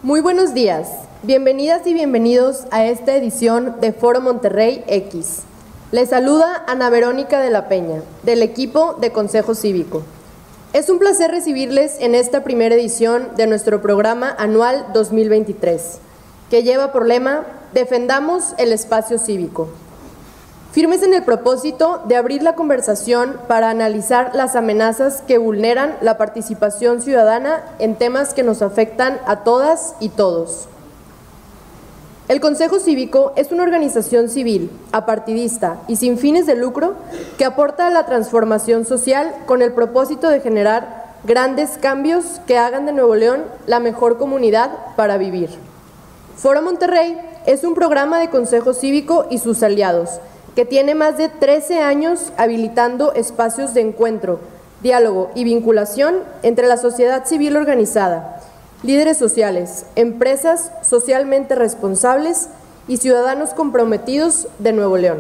Muy buenos días, bienvenidas y bienvenidos a esta edición de Foro Monterrey X. Les saluda Ana Verónica de la Peña, del equipo de Consejo Cívico. Es un placer recibirles en esta primera edición de nuestro programa anual 2023, que lleva por lema Defendamos el espacio cívico. Firmes en el propósito de abrir la conversación para analizar las amenazas que vulneran la participación ciudadana en temas que nos afectan a todas y todos. El Consejo Cívico es una organización civil, apartidista y sin fines de lucro que aporta a la transformación social con el propósito de generar grandes cambios que hagan de Nuevo León la mejor comunidad para vivir. Foro Monterrey es un programa de Consejo Cívico y sus aliados que tiene más de 13 años habilitando espacios de encuentro, diálogo y vinculación entre la sociedad civil organizada, líderes sociales, empresas socialmente responsables y ciudadanos comprometidos de Nuevo León.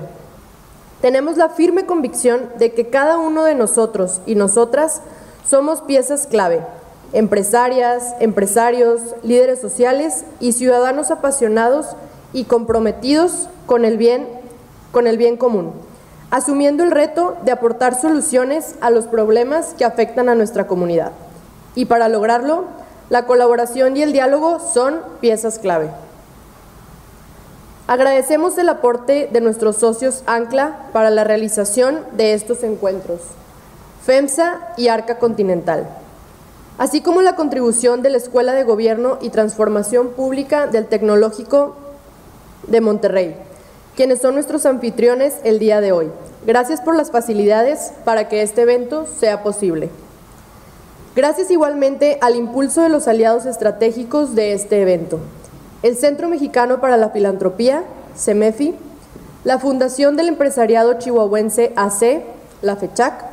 Tenemos la firme convicción de que cada uno de nosotros y nosotras somos piezas clave, empresarias, empresarios, líderes sociales y ciudadanos apasionados y comprometidos con el bien común, asumiendo el reto de aportar soluciones a los problemas que afectan a nuestra comunidad. Y para lograrlo, la colaboración y el diálogo son piezas clave. Agradecemos el aporte de nuestros socios Ancla para la realización de estos encuentros, FEMSA y Arca Continental, así como la contribución de la Escuela de Gobierno y Transformación Pública del Tecnológico de Monterrey, quienes son nuestros anfitriones el día de hoy. Gracias por las facilidades para que este evento sea posible. Gracias igualmente al impulso de los aliados estratégicos de este evento, el Centro Mexicano para la Filantropía, CEMEFI, la Fundación del Empresariado Chihuahuense AC, la FECHAC,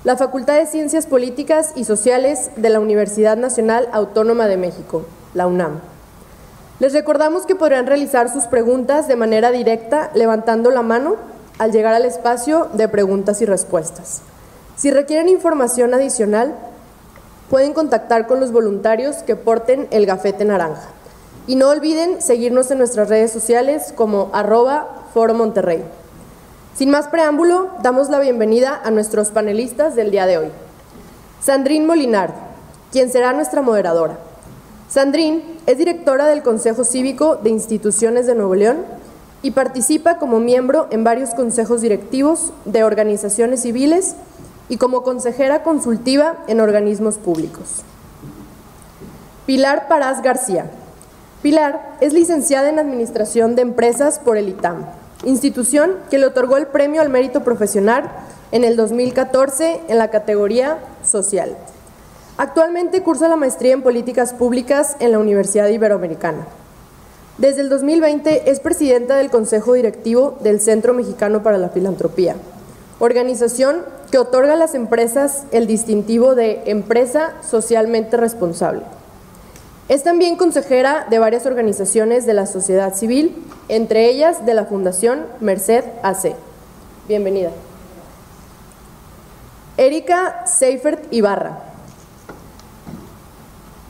la Facultad de Ciencias Políticas y Sociales de la Universidad Nacional Autónoma de México, la UNAM. Les recordamos que podrán realizar sus preguntas de manera directa levantando la mano al llegar al espacio de preguntas y respuestas. Si requieren información adicional, pueden contactar con los voluntarios que porten el gafete naranja. Y no olviden seguirnos en nuestras redes sociales como @Foro Monterrey. Sin más preámbulo, damos la bienvenida a nuestros panelistas del día de hoy. Sandrine Molinard, quien será nuestra moderadora. Sandrine es directora del Consejo Cívico de Instituciones de Nuevo León y participa como miembro en varios consejos directivos de organizaciones civiles y como consejera consultiva en organismos públicos. Pilar Parás García. Pilar es licenciada en Administración de Empresas por el ITAM, institución que le otorgó el Premio al Mérito Profesional en el 2014 en la categoría Social. Actualmente cursa la maestría en Políticas Públicas en la Universidad Iberoamericana. Desde el 2020 es presidenta del Consejo Directivo del Centro Mexicano para la Filantropía, organización que otorga a las empresas el distintivo de Empresa Socialmente Responsable. Es también consejera de varias organizaciones de la sociedad civil, entre ellas de la Fundación Merced AC. Bienvenida. Erika Seifert Ibarra.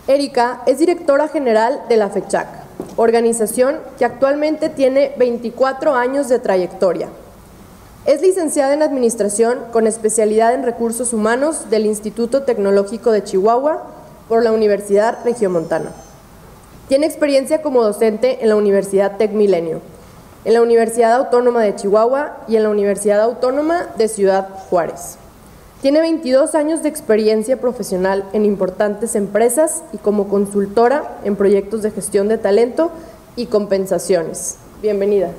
Erika es directora general de la FECHAC, organización que actualmente tiene 24 años de trayectoria. Es licenciada en Administración con especialidad en Recursos Humanos del Instituto Tecnológico de Chihuahua por la Universidad Regiomontana. Tiene experiencia como docente en la Universidad Tec Milenio, en la Universidad Autónoma de Chihuahua y en la Universidad Autónoma de Ciudad Juárez. Tiene 22 años de experiencia profesional en importantes empresas y como consultora en proyectos de gestión de talento y compensaciones. Bienvenida.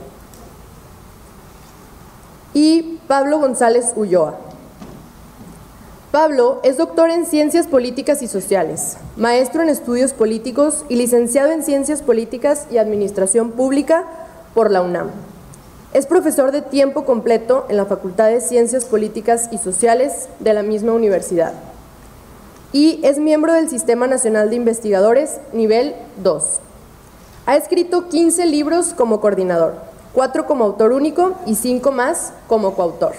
Y Pablo González Ulloa. Pablo es doctor en Ciencias Políticas y Sociales, maestro en Estudios Políticos y licenciado en Ciencias Políticas y Administración Pública por la UNAM. Es profesor de tiempo completo en la Facultad de Ciencias Políticas y Sociales de la misma universidad. Y es miembro del Sistema Nacional de Investigadores Nivel 2. Ha escrito 15 libros como coordinador, 4 como autor único y 5 más como coautor.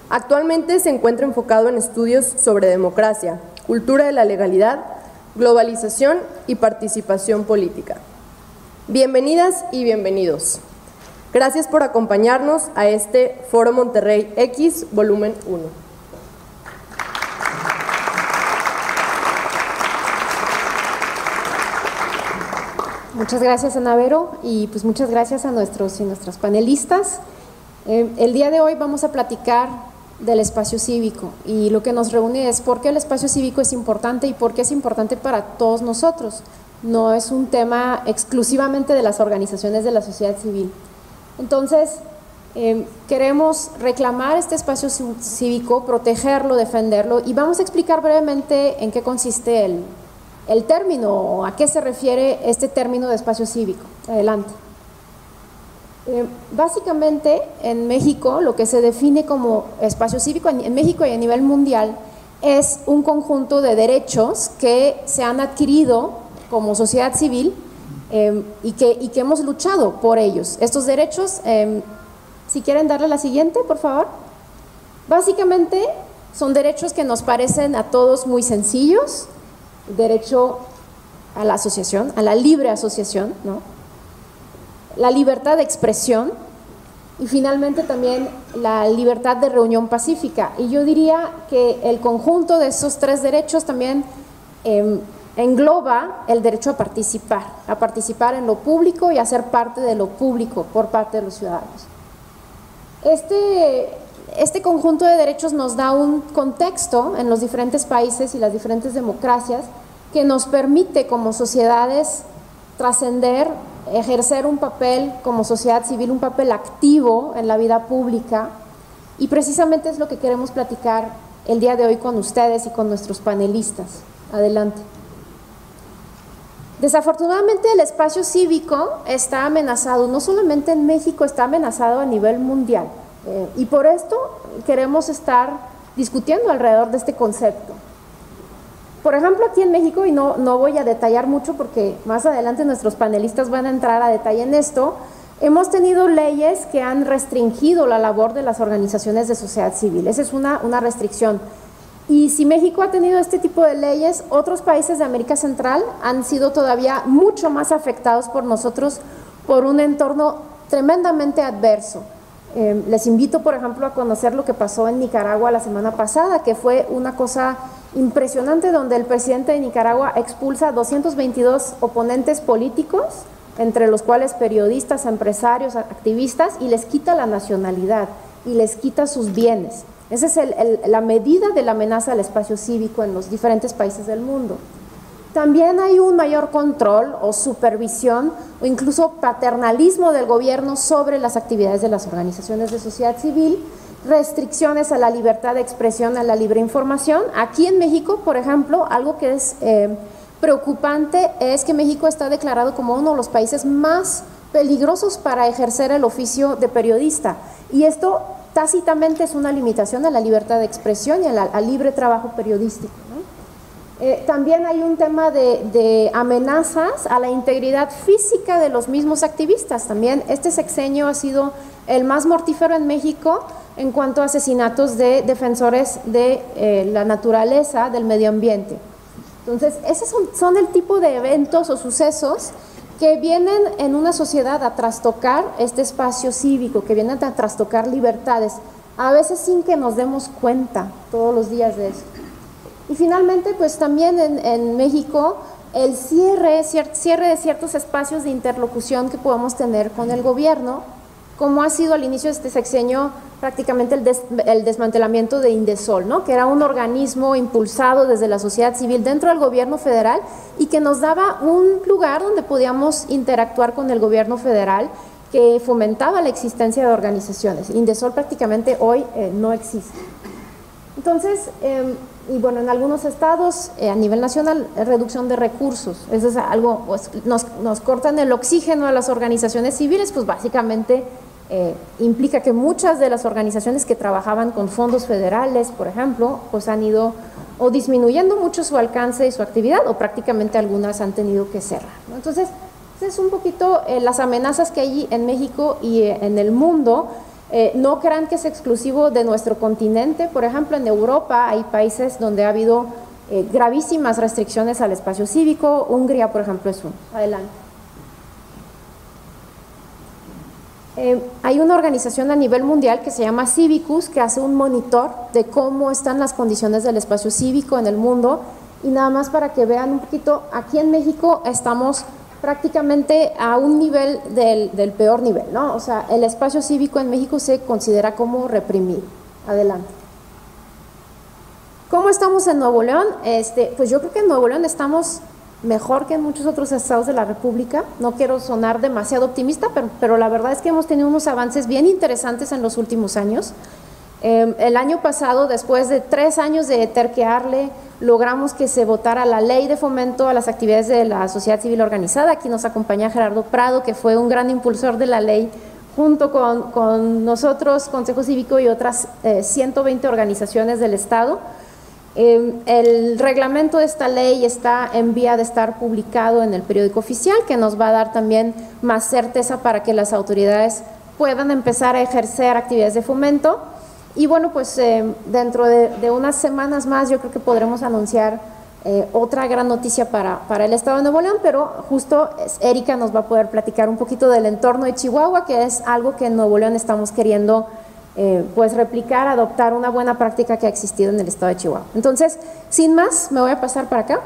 Actualmente se encuentra enfocado en estudios sobre democracia, cultura de la legalidad, globalización y participación política. Bienvenidas y bienvenidos. Gracias por acompañarnos a este Foro Monterrey X, volumen 1. Muchas gracias, Ana Vero, y pues muchas gracias a nuestros y nuestras panelistas. El día de hoy vamos a platicar del espacio cívico, y lo que nos reúne es por qué el espacio cívico es importante y por qué es importante para todos nosotros. No es un tema exclusivamente de las organizaciones de la sociedad civil. Entonces, queremos reclamar este espacio cívico, protegerlo, defenderlo, y vamos a explicar brevemente en qué consiste el término, o a qué se refiere este término de espacio cívico. Adelante. Básicamente, en México, lo que se define como espacio cívico en México y a nivel mundial es un conjunto de derechos que se han adquirido como sociedad civil y que hemos luchado por ellos. Estos derechos, si quieren darle la siguiente, por favor. Básicamente, son derechos que nos parecen a todos muy sencillos: derecho a la asociación, a la libre asociación, ¿no?, la libertad de expresión y finalmente también la libertad de reunión pacífica. Y yo diría que el conjunto de esos tres derechos también engloba el derecho a participar en lo público y a ser parte de lo público por parte de los ciudadanos. Este conjunto de derechos nos da un contexto en los diferentes países y las diferentes democracias que nos permite como sociedades trascender, ejercer un papel como sociedad civil, un papel activo en la vida pública, y precisamente es lo que queremos platicar el día de hoy con ustedes y con nuestros panelistas. Adelante. Desafortunadamente, el espacio cívico está amenazado, no solamente en México, está amenazado a nivel mundial, y por esto queremos estar discutiendo alrededor de este concepto. Por ejemplo, aquí en México, y no voy a detallar mucho porque más adelante nuestros panelistas van a entrar a detalle en esto, hemos tenido leyes que han restringido la labor de las organizaciones de sociedad civil. Esa es una restricción. Y si México ha tenido este tipo de leyes, otros países de América Central han sido todavía mucho más afectados por nosotros por un entorno tremendamente adverso. Les invito, por ejemplo, a conocer lo que pasó en Nicaragua la semana pasada, que fue una cosa impresionante, donde el presidente de Nicaragua expulsa a 222 oponentes políticos, entre los cuales periodistas, empresarios, activistas, y les quita la nacionalidad y les quita sus bienes. Esa es la medida de la amenaza al espacio cívico en los diferentes países del mundo. También hay un mayor control o supervisión o incluso paternalismo del gobierno sobre las actividades de las organizaciones de sociedad civil, restricciones a la libertad de expresión, a la libre información. Aquí en México, por ejemplo, algo que es preocupante es que México está declarado como uno de los países más peligrosos para ejercer el oficio de periodista, y esto tácitamente es una limitación a la libertad de expresión y al libre trabajo periodístico, ¿no? También hay un tema de amenazas a la integridad física de los mismos activistas. También este sexenio ha sido el más mortífero en México en cuanto a asesinatos de defensores de la naturaleza, del medio ambiente. Entonces, esos son el tipo de eventos o sucesos que vienen en una sociedad a trastocar este espacio cívico, que vienen a trastocar libertades, a veces sin que nos demos cuenta todos los días de eso. Y finalmente, pues también en México, el cierre de ciertos espacios de interlocución que podemos tener con el gobierno, como ha sido al inicio de este sexenio prácticamente el desmantelamiento de Indesol, ¿no?, que era un organismo impulsado desde la sociedad civil dentro del gobierno federal y que nos daba un lugar donde podíamos interactuar con el gobierno federal, que fomentaba la existencia de organizaciones. Indesol prácticamente hoy no existe. Entonces, y bueno, en algunos estados a nivel nacional, reducción de recursos. Eso es algo, pues, nos cortan el oxígeno a las organizaciones civiles, pues básicamente implica que muchas de las organizaciones que trabajaban con fondos federales, por ejemplo, pues han ido o disminuyendo mucho su alcance y su actividad, o prácticamente algunas han tenido que cerrar, ¿no? Entonces, es un poquito las amenazas que hay en México y en el mundo. No crean que es exclusivo de nuestro continente. Por ejemplo, en Europa hay países donde ha habido gravísimas restricciones al espacio cívico. Hungría, por ejemplo, es uno. Adelante. Hay una organización a nivel mundial que se llama Civicus, que hace un monitor de cómo están las condiciones del espacio cívico en el mundo, y nada más para que vean un poquito, aquí en México estamos prácticamente a un nivel del peor nivel, ¿no? O sea, el espacio cívico en México se considera como reprimido. Adelante. ¿Cómo estamos en Nuevo León? Pues yo creo que en Nuevo León estamos mejor que en muchos otros estados de la República. No quiero sonar demasiado optimista, pero la verdad es que hemos tenido unos avances bien interesantes en los últimos años. El año pasado, después de 3 años de terquearle, logramos que se votara la ley de fomento a las actividades de la sociedad civil organizada. Aquí nos acompaña Gerardo Prado, que fue un gran impulsor de la ley, junto con nosotros, Consejo Cívico y otras 120 organizaciones del Estado. El reglamento de esta ley está en vía de estar publicado en el periódico oficial, que nos va a dar también más certeza para que las autoridades puedan empezar a ejercer actividades de fomento. Y bueno, pues dentro de unas semanas más yo creo que podremos anunciar otra gran noticia para el Estado de Nuevo León, pero justo Erika nos va a poder platicar un poquito del entorno de Chihuahua, que es algo que en Nuevo León estamos queriendo pues replicar, adoptar una buena práctica que ha existido en el Estado de Chihuahua. Entonces, sin más, me voy a pasar para acá.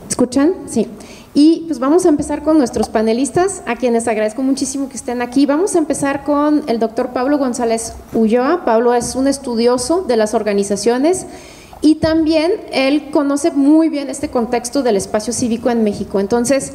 ¿Escuchan? Sí. Y pues vamos a empezar con nuestros panelistas, a quienes agradezco muchísimo que estén aquí. Vamos a empezar con el doctor Pablo González Ulloa. Pablo es un estudioso de las organizaciones y también él conoce muy bien este contexto del espacio cívico en México. Entonces,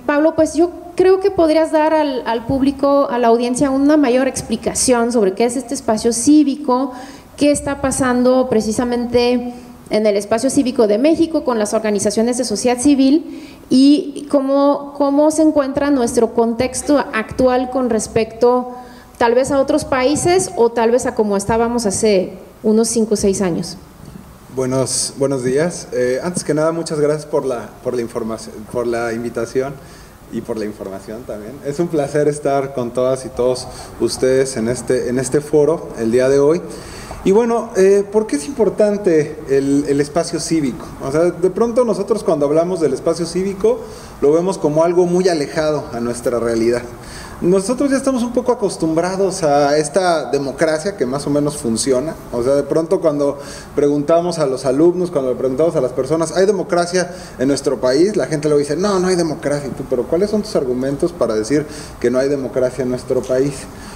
Pablo, pues yo creo que podrías dar al público, a la audiencia, una mayor explicación sobre qué es este espacio cívico, qué está pasando precisamente en el espacio cívico de México con las organizaciones de sociedad civil y cómo se encuentra nuestro contexto actual con respecto tal vez a otros países o tal vez a como estábamos hace unos 5 o 6 años. Buenos días. Antes que nada, muchas gracias por la información, por la invitación y por la información también. Es un placer estar con todas y todos ustedes en este foro el día de hoy. Y bueno, ¿por qué es importante el espacio cívico? O sea, de pronto nosotros cuando hablamos del espacio cívico lo vemos como algo muy alejado a nuestra realidad. Nosotros ya estamos un poco acostumbrados a esta democracia que más o menos funciona. O sea, de pronto cuando preguntamos a los alumnos, cuando le preguntamos a las personas, ¿hay democracia en nuestro país? La gente luego dice, no hay democracia. Pero ¿cuáles son tus argumentos para decir que no hay democracia en nuestro país?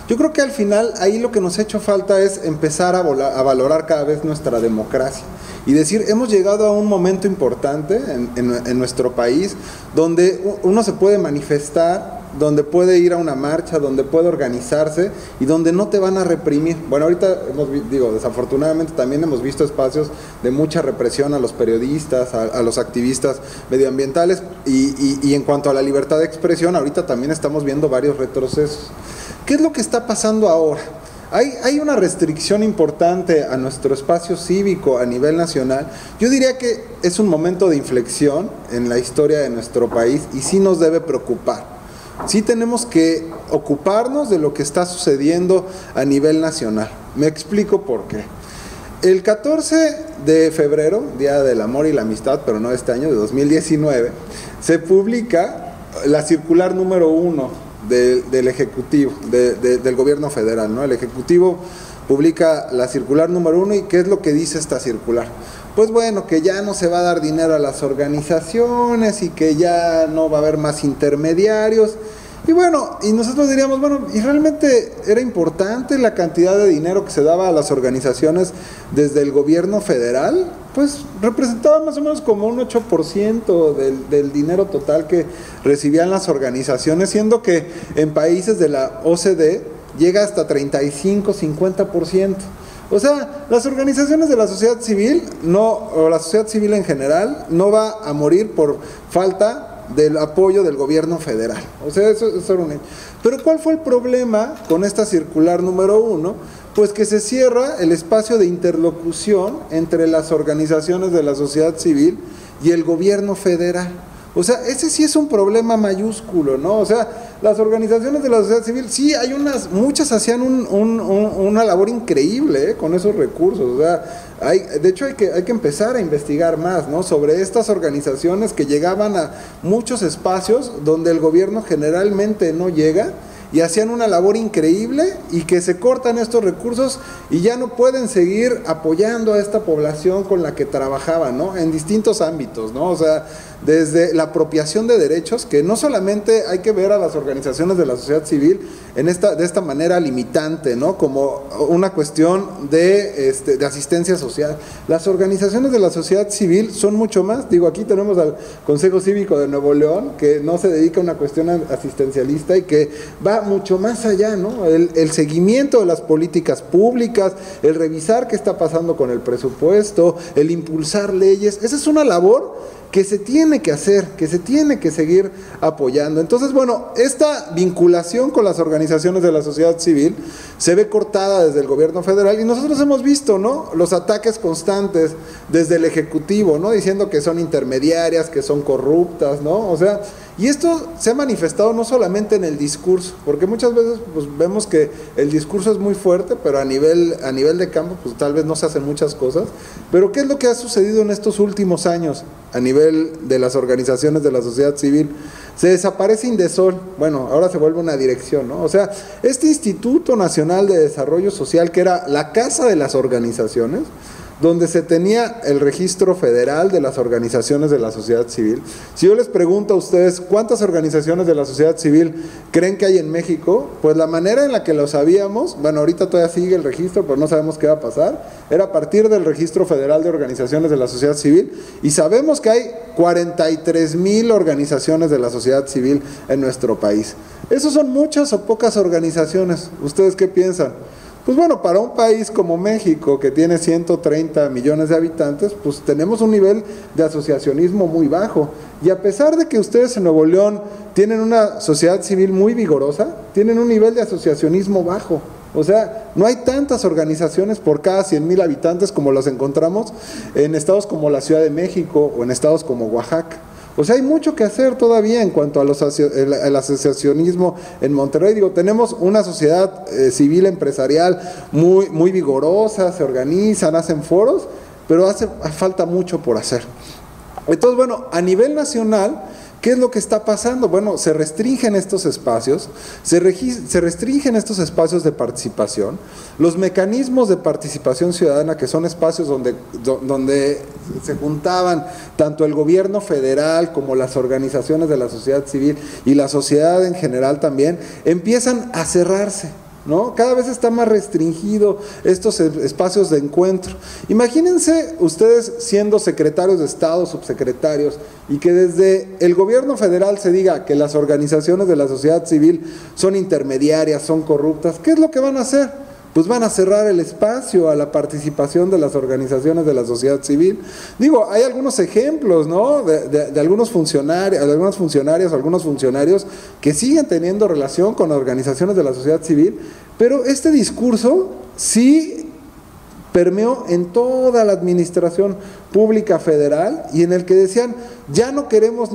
Yo creo que al final ahí lo que nos ha hecho falta es empezar a valorar cada vez nuestra democracia y decir, hemos llegado a un momento importante en nuestro país donde uno se puede manifestar, donde puede ir a una marcha, donde puede organizarse y donde no te van a reprimir. Bueno, ahorita desafortunadamente también hemos visto espacios de mucha represión a los periodistas, a los activistas medioambientales y en cuanto a la libertad de expresión, ahorita también estamos viendo varios retrocesos. ¿Qué es lo que está pasando ahora? Hay una restricción importante a nuestro espacio cívico a nivel nacional. Yo diría que es un momento de inflexión en la historia de nuestro país y sí nos debe preocupar. Sí tenemos que ocuparnos de lo que está sucediendo a nivel nacional. Me explico por qué. El 14 de febrero, Día del Amor y la Amistad, pero no este año, de 2019, se publica la circular número 1 del Ejecutivo, del Gobierno Federal, ¿no? El Ejecutivo publica la circular número 1 y ¿qué es lo que dice esta circular? Pues bueno, que ya no se va a dar dinero a las organizaciones y que ya no va a haber más intermediarios. Y bueno, y nosotros diríamos, bueno, ¿y realmente era importante la cantidad de dinero que se daba a las organizaciones desde el gobierno federal? Pues representaba más o menos como un 8% del dinero total que recibían las organizaciones, siendo que en países de la OCDE llega hasta 35-50%. O sea, las organizaciones de la sociedad civil, o la sociedad civil en general, no va a morir por falta del apoyo del gobierno federal. O sea, eso era un hecho. Pero ¿cuál fue el problema con esta circular número 1? Pues que se cierra el espacio de interlocución entre las organizaciones de la sociedad civil y el gobierno federal. O sea, ese sí es un problema mayúsculo, ¿no? O sea, las organizaciones de la sociedad civil, sí, hay muchas hacían una labor increíble con esos recursos. O sea, de hecho hay que empezar a investigar más, ¿no? Sobre estas organizaciones que llegaban a muchos espacios donde el gobierno generalmente no llega, y hacían una labor increíble, y que se cortan estos recursos y ya no pueden seguir apoyando a esta población con la que trabajaban, ¿no? En distintos ámbitos, ¿no? O sea, desde la apropiación de derechos, que no solamente hay que ver a las organizaciones de la sociedad civil de esta manera limitante, ¿no? Como una cuestión de asistencia social. Las organizaciones de la sociedad civil son mucho más. Digo, aquí tenemos al Consejo Cívico de Nuevo León, que no se dedica a una cuestión asistencialista y que va mucho más allá, ¿no? El seguimiento de las políticas públicas, el revisar qué está pasando con el presupuesto, el impulsar leyes. Esa es una labor que se tiene que hacer, que se tiene que seguir apoyando. Entonces, bueno, esta vinculación con las organizaciones de la sociedad civil se ve cortada desde el gobierno federal, y nosotros hemos visto, ¿no?, los ataques constantes desde el Ejecutivo, ¿no?, diciendo que son intermediarias, que son corruptas, ¿no? O sea, y esto se ha manifestado no solamente en el discurso, porque muchas veces pues vemos que el discurso es muy fuerte, pero a nivel de campo pues tal vez no se hacen muchas cosas. Pero ¿qué es lo que ha sucedido en estos últimos años a nivel de las organizaciones de la sociedad civil? Se desaparece Indesol, bueno, ahora se vuelve una dirección, ¿no? O sea, este Instituto Nacional de Desarrollo Social, que era la casa de las organizaciones, donde se tenía el registro federal de las organizaciones de la sociedad civil. Si yo les pregunto a ustedes cuántas organizaciones de la sociedad civil creen que hay en México, pues la manera en la que lo sabíamos, bueno, ahorita todavía sigue el registro, pero no sabemos qué va a pasar, era a partir del registro federal de organizaciones de la sociedad civil, y sabemos que hay 43,000 organizaciones de la sociedad civil en nuestro país. ¿Esos son muchas o pocas organizaciones? ¿Ustedes qué piensan? Pues bueno, para un país como México, que tiene 130 millones de habitantes, pues tenemos un nivel de asociacionismo muy bajo. Y a pesar de que ustedes en Nuevo León tienen una sociedad civil muy vigorosa, tienen un nivel de asociacionismo bajo. O sea, no hay tantas organizaciones por cada 100,000 habitantes como las encontramos en estados como la Ciudad de México o en estados como Oaxaca. O sea, hay mucho que hacer todavía en cuanto a el asociacionismo en Monterrey. Digo, tenemos una sociedad civil empresarial muy vigorosa, se organizan, hacen foros, pero hace falta mucho por hacer. Entonces, bueno, a nivel nacional, ¿qué es lo que está pasando? Bueno, se restringen estos espacios, se restringen estos espacios de participación, los mecanismos de participación ciudadana, que son espacios donde se juntaban tanto el gobierno federal como las organizaciones de la sociedad civil y la sociedad en general también, empiezan a cerrarse, ¿no? Cada vez está más restringido estos espacios de encuentro. Imagínense ustedes siendo secretarios de Estado, subsecretarios, y que desde el gobierno federal se diga que las organizaciones de la sociedad civil son intermediarias, son corruptas. ¿Qué es lo que van a hacer? Pues van a cerrar el espacio a la participación de las organizaciones de la sociedad civil. Digo, hay algunos ejemplos, ¿no?, de algunos funcionarios, algunas funcionarias o algunos funcionarios que siguen teniendo relación con organizaciones de la sociedad civil, pero este discurso sí permeó en toda la administración pública federal, y en el que decían, ya no queremos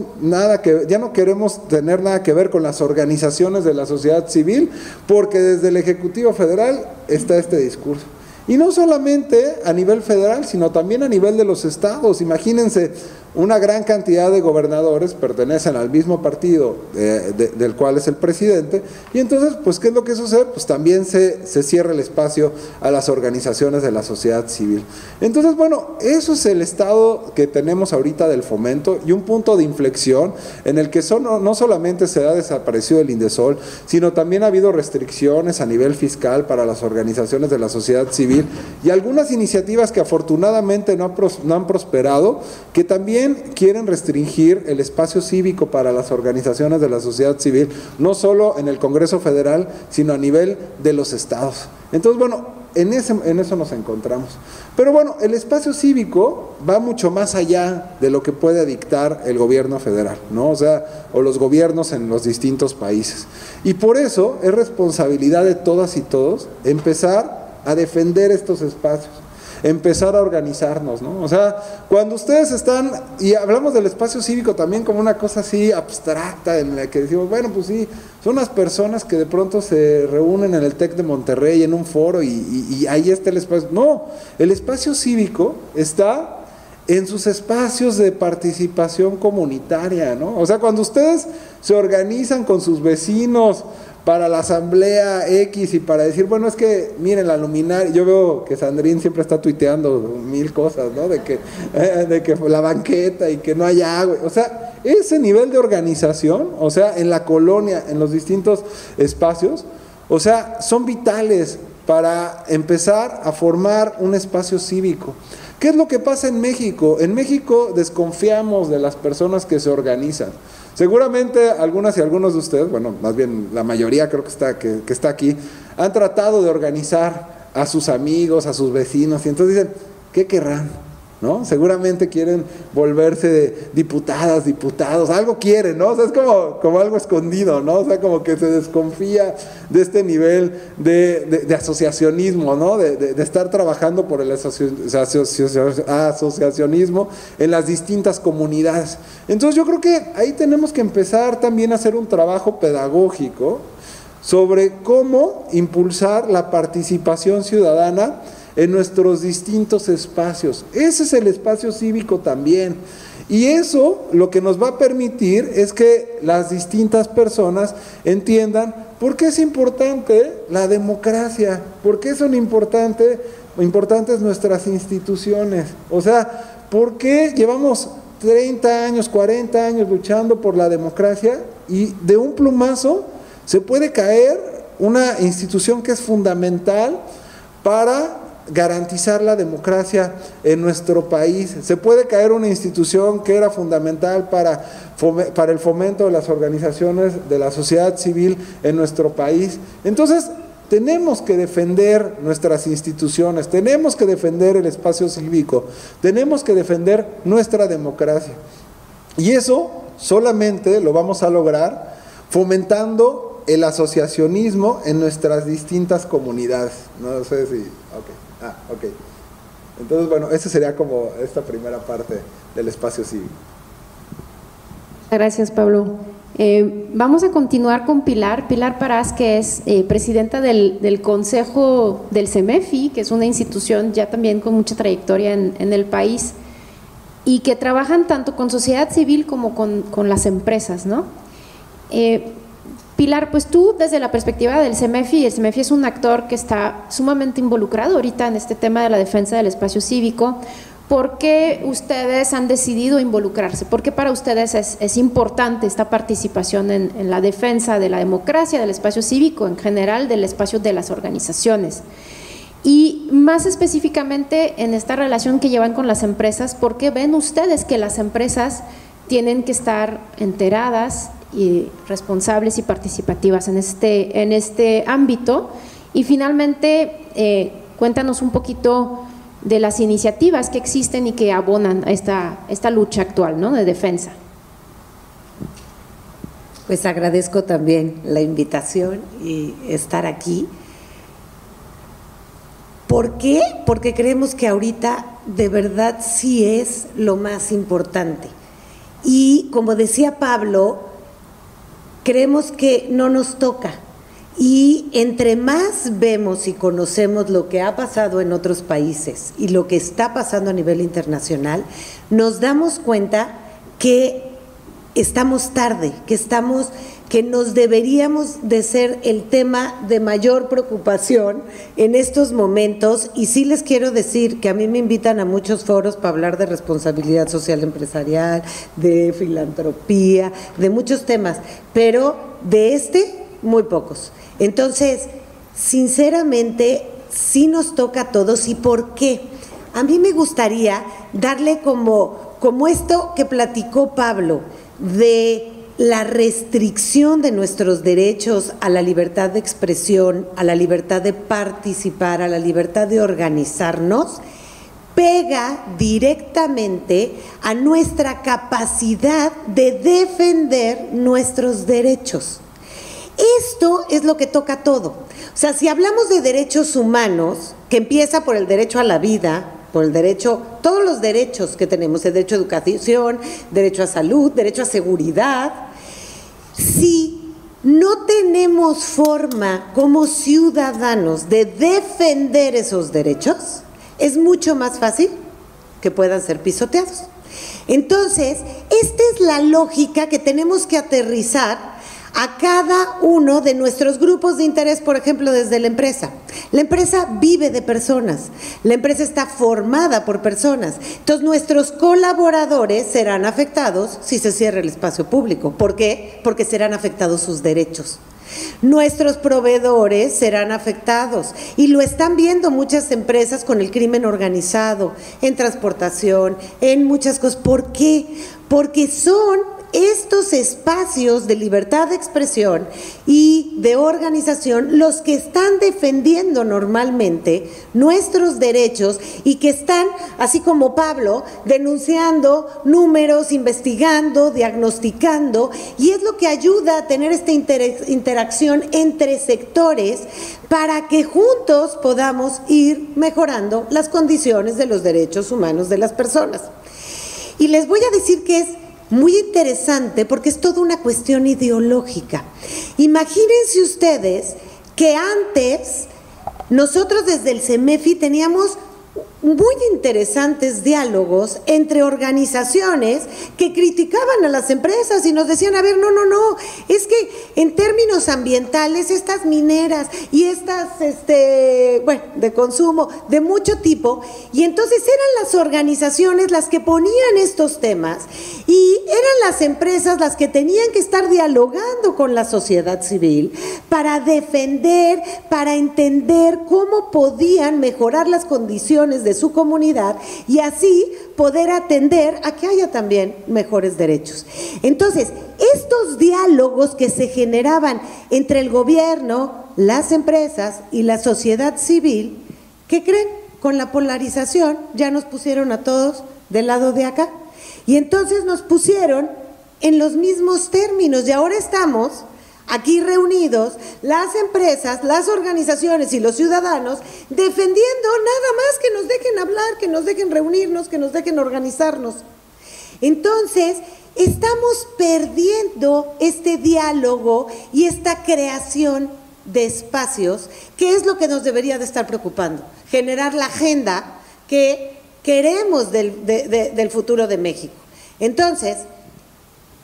tener nada que ver con las organizaciones de la sociedad civil, porque desde el Ejecutivo Federal está este discurso. Y no solamente a nivel federal, sino también a nivel de los estados. Imagínense, una gran cantidad de gobernadores pertenecen al mismo partido del cual es el presidente, y entonces, pues, ¿qué es lo que sucede? Pues también se cierra el espacio a las organizaciones de la sociedad civil. Entonces, bueno, eso es el estado que tenemos ahorita del fomento, y un punto de inflexión en el que no solamente se ha desaparecido el Indesol, sino también ha habido restricciones a nivel fiscal para las organizaciones de la sociedad civil, y algunas iniciativas que afortunadamente no han prosperado, que también quieren restringir el espacio cívico para las organizaciones de la sociedad civil, no solo en el Congreso Federal, sino a nivel de los estados. Entonces, bueno, en eso nos encontramos. Pero bueno, el espacio cívico va mucho más allá de lo que puede dictar el gobierno federal, ¿no? O sea, o los gobiernos en los distintos países. Y por eso es responsabilidad de todas y todos empezar a defender estos espacios. empezar a organizarnos, ¿no? O sea, cuando ustedes están, y hablamos del espacio cívico también como una cosa así abstracta, en la que decimos, bueno, pues sí, son unas personas que de pronto se reúnen en el TEC de Monterrey, en un foro, y ahí está el espacio. No, el espacio cívico está en sus espacios de participación comunitaria, ¿no? O sea, cuando ustedes se organizan con sus vecinos para la asamblea X y para decir, bueno, es que miren la luminaria, yo veo que Sandrine siempre está tuiteando 1000 cosas, ¿no? De que la banqueta y que no hay agua, o sea, ese nivel de organización, o sea, en la colonia, en los distintos espacios, o sea, son vitales para empezar a formar un espacio cívico. ¿Qué es lo que pasa en México? En México desconfiamos de las personas que se organizan. Seguramente algunas y algunos de ustedes, bueno, más bien la mayoría creo que está aquí, han tratado de organizar a sus amigos, a sus vecinos, y entonces dicen, ¿qué querrán? ¿No? Seguramente quieren volverse diputadas, diputados, algo quieren, ¿no? O sea, es como algo escondido, ¿no? O sea, como que se desconfía de este nivel de asociacionismo, ¿no? De estar trabajando por el asociacionismo en las distintas comunidades. Entonces yo creo que ahí tenemos que empezar también a hacer un trabajo pedagógico sobre cómo impulsar la participación ciudadana en nuestros distintos espacios. Ese es el espacio cívico también. Y eso lo que nos va a permitir es que las distintas personas entiendan por qué es importante la democracia, por qué son importantes nuestras instituciones. O sea, por qué llevamos 30 años, 40 años luchando por la democracia y de un plumazo se puede caer una institución que es fundamental para garantizar la democracia en nuestro país. Se puede caer una institución que era fundamental para el fomento de las organizaciones de la sociedad civil en nuestro país. Entonces, tenemos que defender nuestras instituciones, tenemos que defender el espacio cívico, tenemos que defender nuestra democracia. Y eso solamente lo vamos a lograr fomentando el asociacionismo en nuestras distintas comunidades. No sé si... Ok. Entonces, bueno, esa sería como esta primera parte del espacio cívico. Gracias, Pablo. Vamos a continuar con Pilar Parás, que es presidenta del Consejo del CEMEFI, que es una institución ya también con mucha trayectoria en el país y que trabajan tanto con sociedad civil como con las empresas, ¿no? Pilar, pues tú desde la perspectiva del CEMEFI, el CEMEFI es un actor que está sumamente involucrado ahorita en este tema de la defensa del espacio cívico. ¿Por qué ustedes han decidido involucrarse? ¿Por qué para ustedes es importante esta participación en la defensa de la democracia, del espacio cívico, en general del espacio de las organizaciones? Y más específicamente en esta relación que llevan con las empresas, ¿por qué ven ustedes que las empresas tienen que estar enteradas y responsables y participativas en este ámbito? Y finalmente, cuéntanos un poquito de las iniciativas que existen y que abonan a esta lucha actual, ¿no?, de defensa. Pues agradezco también la invitación y estar aquí. ¿Por qué? Porque creemos que ahorita de verdad sí es lo más importante. Y como decía Pablo, creemos que no nos toca. Y entre más vemos y conocemos lo que ha pasado en otros países y lo que está pasando a nivel internacional, nos damos cuenta que estamos tarde, que nos deberíamos de ser el tema de mayor preocupación en estos momentos. Y sí les quiero decir que a mí me invitan a muchos foros para hablar de responsabilidad social empresarial, de filantropía, de muchos temas, pero de muy pocos. Entonces, sinceramente, sí nos toca a todos. ¿Y por qué? A mí me gustaría darle como esto que platicó Pablo, de la restricción de nuestros derechos a la libertad de expresión, a la libertad de participar, a la libertad de organizarnos, pega directamente a nuestra capacidad de defender nuestros derechos. Esto es lo que toca todo. O sea, si hablamos de derechos humanos, que empieza por el derecho a la vida, por el derecho, todos los derechos que tenemos, el derecho a educación, derecho a salud, derecho a seguridad. Si no tenemos forma como ciudadanos de defender esos derechos, es mucho más fácil que puedan ser pisoteados. Entonces, esta es la lógica que tenemos que aterrizar a cada uno de nuestros grupos de interés, por ejemplo, desde la empresa. La empresa vive de personas, la empresa está formada por personas. Entonces, nuestros colaboradores serán afectados si se cierra el espacio público. ¿Por qué? Porque serán afectados sus derechos. Nuestros proveedores serán afectados y lo están viendo muchas empresas con el crimen organizado, en transportación, en muchas cosas. ¿Por qué? Porque son estos espacios de libertad de expresión y de organización los que están defendiendo normalmente nuestros derechos y que están, así como Pablo, denunciando números, investigando, diagnosticando, y es lo que ayuda a tener esta interacción entre sectores para que juntos podamos ir mejorando las condiciones de los derechos humanos de las personas. Y les voy a decir que es muy interesante porque es toda una cuestión ideológica. Imagínense ustedes que antes nosotros desde el CEMEFI teníamos muy interesantes diálogos entre organizaciones que criticaban a las empresas y nos decían, a ver, no, es que en términos ambientales estas mineras y estas, bueno, de consumo, de mucho tipo, y entonces eran las organizaciones las que ponían estos temas y eran las empresas las que tenían que estar dialogando con la sociedad civil para defender, para entender cómo podían mejorar las condiciones de su comunidad y así poder atender a que haya también mejores derechos. Entonces, estos diálogos que se generaban entre el gobierno, las empresas y la sociedad civil, ¿qué creen? Con la polarización ya nos pusieron a todos del lado de acá y entonces nos pusieron en los mismos términos y ahora estamos aquí reunidos, las empresas, las organizaciones y los ciudadanos defendiendo nada más que nos dejen hablar, que nos dejen reunirnos, que nos dejen organizarnos. Entonces, estamos perdiendo este diálogo y esta creación de espacios, que es lo que nos debería de estar preocupando, generar la agenda que queremos del futuro de México. Entonces,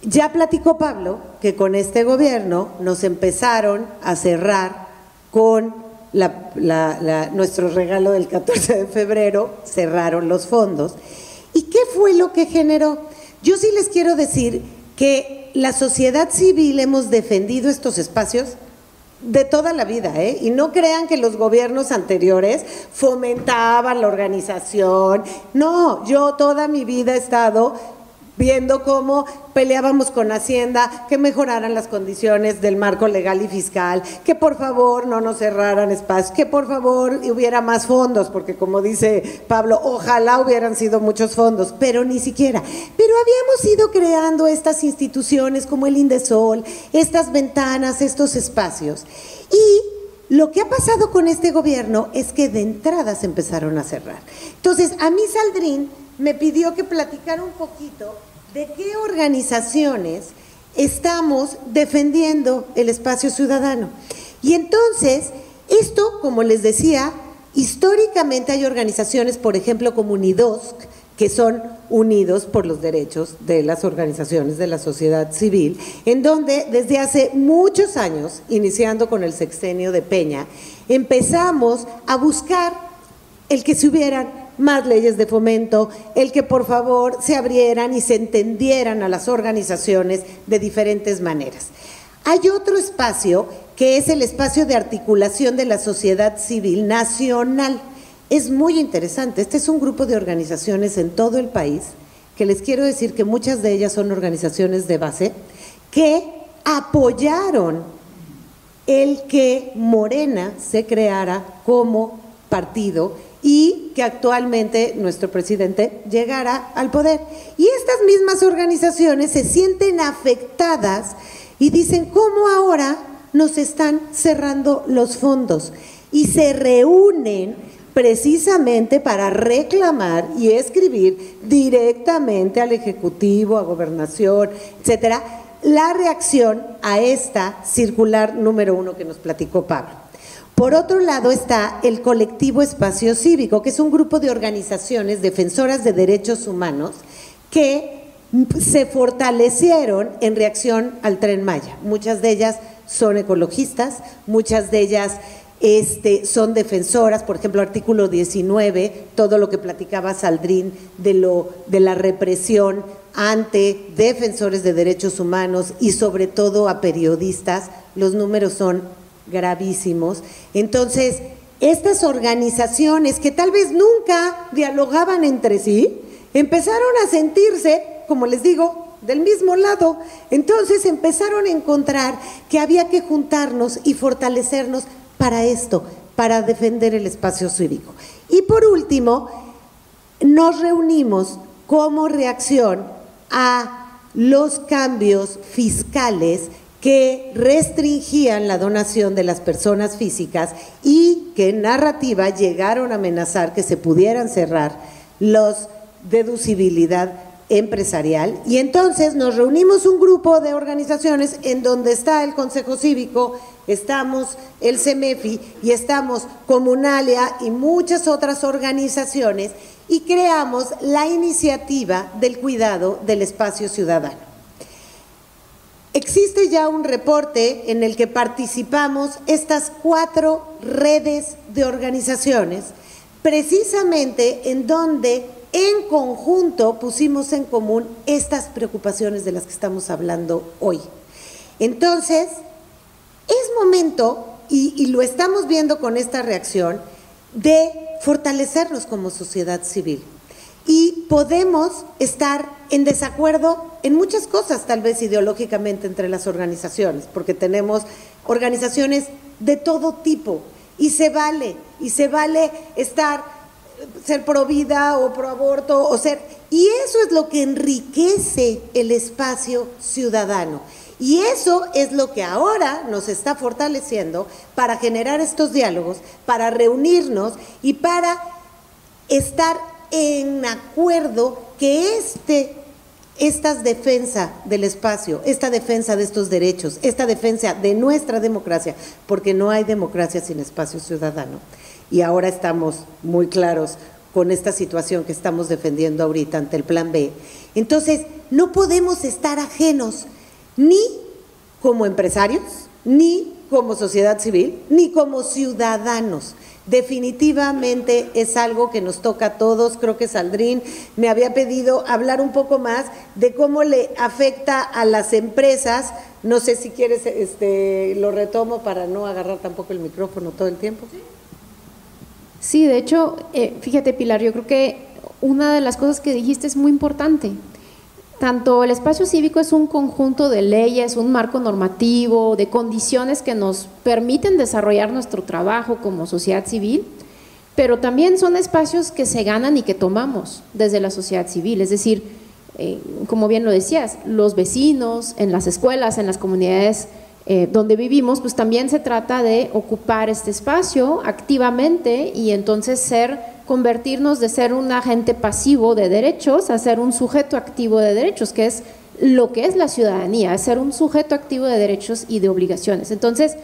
ya platicó Pablo que con este gobierno nos empezaron a cerrar con nuestro regalo del 14 de febrero, cerraron los fondos. ¿Y qué fue lo que generó? Yo sí les quiero decir que la sociedad civil hemos defendido estos espacios de toda la vida, ¿eh? Y no crean que los gobiernos anteriores fomentaban la organización. No, yo toda mi vida he estado viendo cómo peleábamos con Hacienda, que mejoraran las condiciones del marco legal y fiscal, que por favor no nos cerraran espacios, que por favor hubiera más fondos, porque como dice Pablo, ojalá hubieran sido muchos fondos, pero ni siquiera. Pero habíamos ido creando estas instituciones como el Indesol, estas ventanas, estos espacios. Y lo que ha pasado con este gobierno es que de entrada se empezaron a cerrar. Entonces, a mí Saldrín me pidió que platicara un poquito de qué organizaciones estamos defendiendo el espacio ciudadano. Y entonces, esto, como les decía, históricamente hay organizaciones, por ejemplo, como UNIDOSC, que son unidos por los derechos de las organizaciones de la sociedad civil, en donde desde hace muchos años, iniciando con el sexenio de Peña, empezamos a buscar el que se hubieran más leyes de fomento, el que por favor se abrieran y se entendieran a las organizaciones de diferentes maneras. Hay otro espacio que es el espacio de articulación de la sociedad civil nacional. Es muy interesante, este es un grupo de organizaciones en todo el país, que les quiero decir que muchas de ellas son organizaciones de base, que apoyaron el que Morena se creara como partido y que actualmente nuestro presidente llegara al poder. Y estas mismas organizaciones se sienten afectadas y dicen, ¿cómo ahora nos están cerrando los fondos? Y se reúnen precisamente para reclamar y escribir directamente al Ejecutivo, a Gobernación, etcétera, la reacción a esta circular número 1 que nos platicó Pablo. Por otro lado está el colectivo Espacio Cívico, que es un grupo de organizaciones defensoras de derechos humanos que se fortalecieron en reacción al Tren Maya. Muchas de ellas son ecologistas, muchas de ellas son defensoras, por ejemplo, artículo 19, todo lo que platicaba Sandrine de la represión ante defensores de derechos humanos y sobre todo a periodistas, los números son gravísimos. Entonces, estas organizaciones que tal vez nunca dialogaban entre sí, empezaron a sentirse, como les digo, del mismo lado. Entonces empezaron a encontrar que había que juntarnos y fortalecernos para esto, para defender el espacio cívico. Y por último, nos reunimos como reacción a los cambios fiscales que restringían la donación de las personas físicas y que en narrativa llegaron a amenazar que se pudieran cerrar los deducibilidad empresarial. Y entonces nos reunimos un grupo de organizaciones en donde está el Consejo Cívico, estamos el CEMEFI y estamos Comunalia y muchas otras organizaciones y creamos la iniciativa del cuidado del espacio ciudadano. Existe ya un reporte en el que participamos estas 4 redes de organizaciones, precisamente en donde en conjunto pusimos en común estas preocupaciones de las que estamos hablando hoy. Entonces, es momento, y lo estamos viendo con esta reacción, de fortalecernos como sociedad civil. Y podemos estar en desacuerdo en muchas cosas, tal vez ideológicamente entre las organizaciones, porque tenemos organizaciones de todo tipo y se vale ser pro vida o pro aborto y eso es lo que enriquece el espacio ciudadano. Y eso es lo que ahora nos está fortaleciendo para generar estos diálogos, para reunirnos y para estar en acuerdo que esta defensa del espacio, esta defensa de estos derechos, esta defensa de nuestra democracia, porque no hay democracia sin espacio ciudadano. Y ahora estamos muy claros con esta situación que estamos defendiendo ahorita ante el Plan B. Entonces, no podemos estar ajenos ni como empresarios, ni como sociedad civil, ni como ciudadanos. Definitivamente es algo que nos toca a todos. Creo que Sandrine me había pedido hablar un poco más de cómo le afecta a las empresas. No sé si quieres, lo retomo para no agarrar tampoco el micrófono todo el tiempo. Sí, de hecho, fíjate Pilar, yo creo que una de las cosas que dijiste es muy importante. Tanto el espacio cívico es un conjunto de leyes, un marco normativo, de condiciones que nos permiten desarrollar nuestro trabajo como sociedad civil, pero también son espacios que se ganan y que tomamos desde la sociedad civil, es decir, como bien lo decías, los vecinos, en las escuelas, en las comunidades donde vivimos, pues también se trata de ocupar este espacio activamente y entonces convertirnos de ser un agente pasivo de derechos a ser un sujeto activo de derechos, que es lo que es la ciudadanía, es ser un sujeto activo de derechos y de obligaciones. Entonces,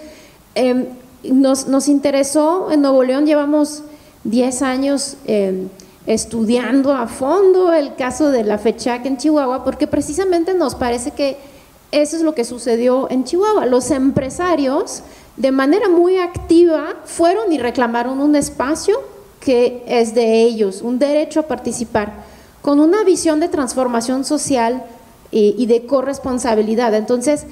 nos interesó, en Nuevo León llevamos 10 años estudiando a fondo el caso de la FECHAC en Chihuahua, porque precisamente nos parece que eso es lo que sucedió en Chihuahua. Los empresarios, de manera muy activa, fueron y reclamaron un espacio que es de ellos, un derecho a participar, con una visión de transformación social y de corresponsabilidad. Entonces,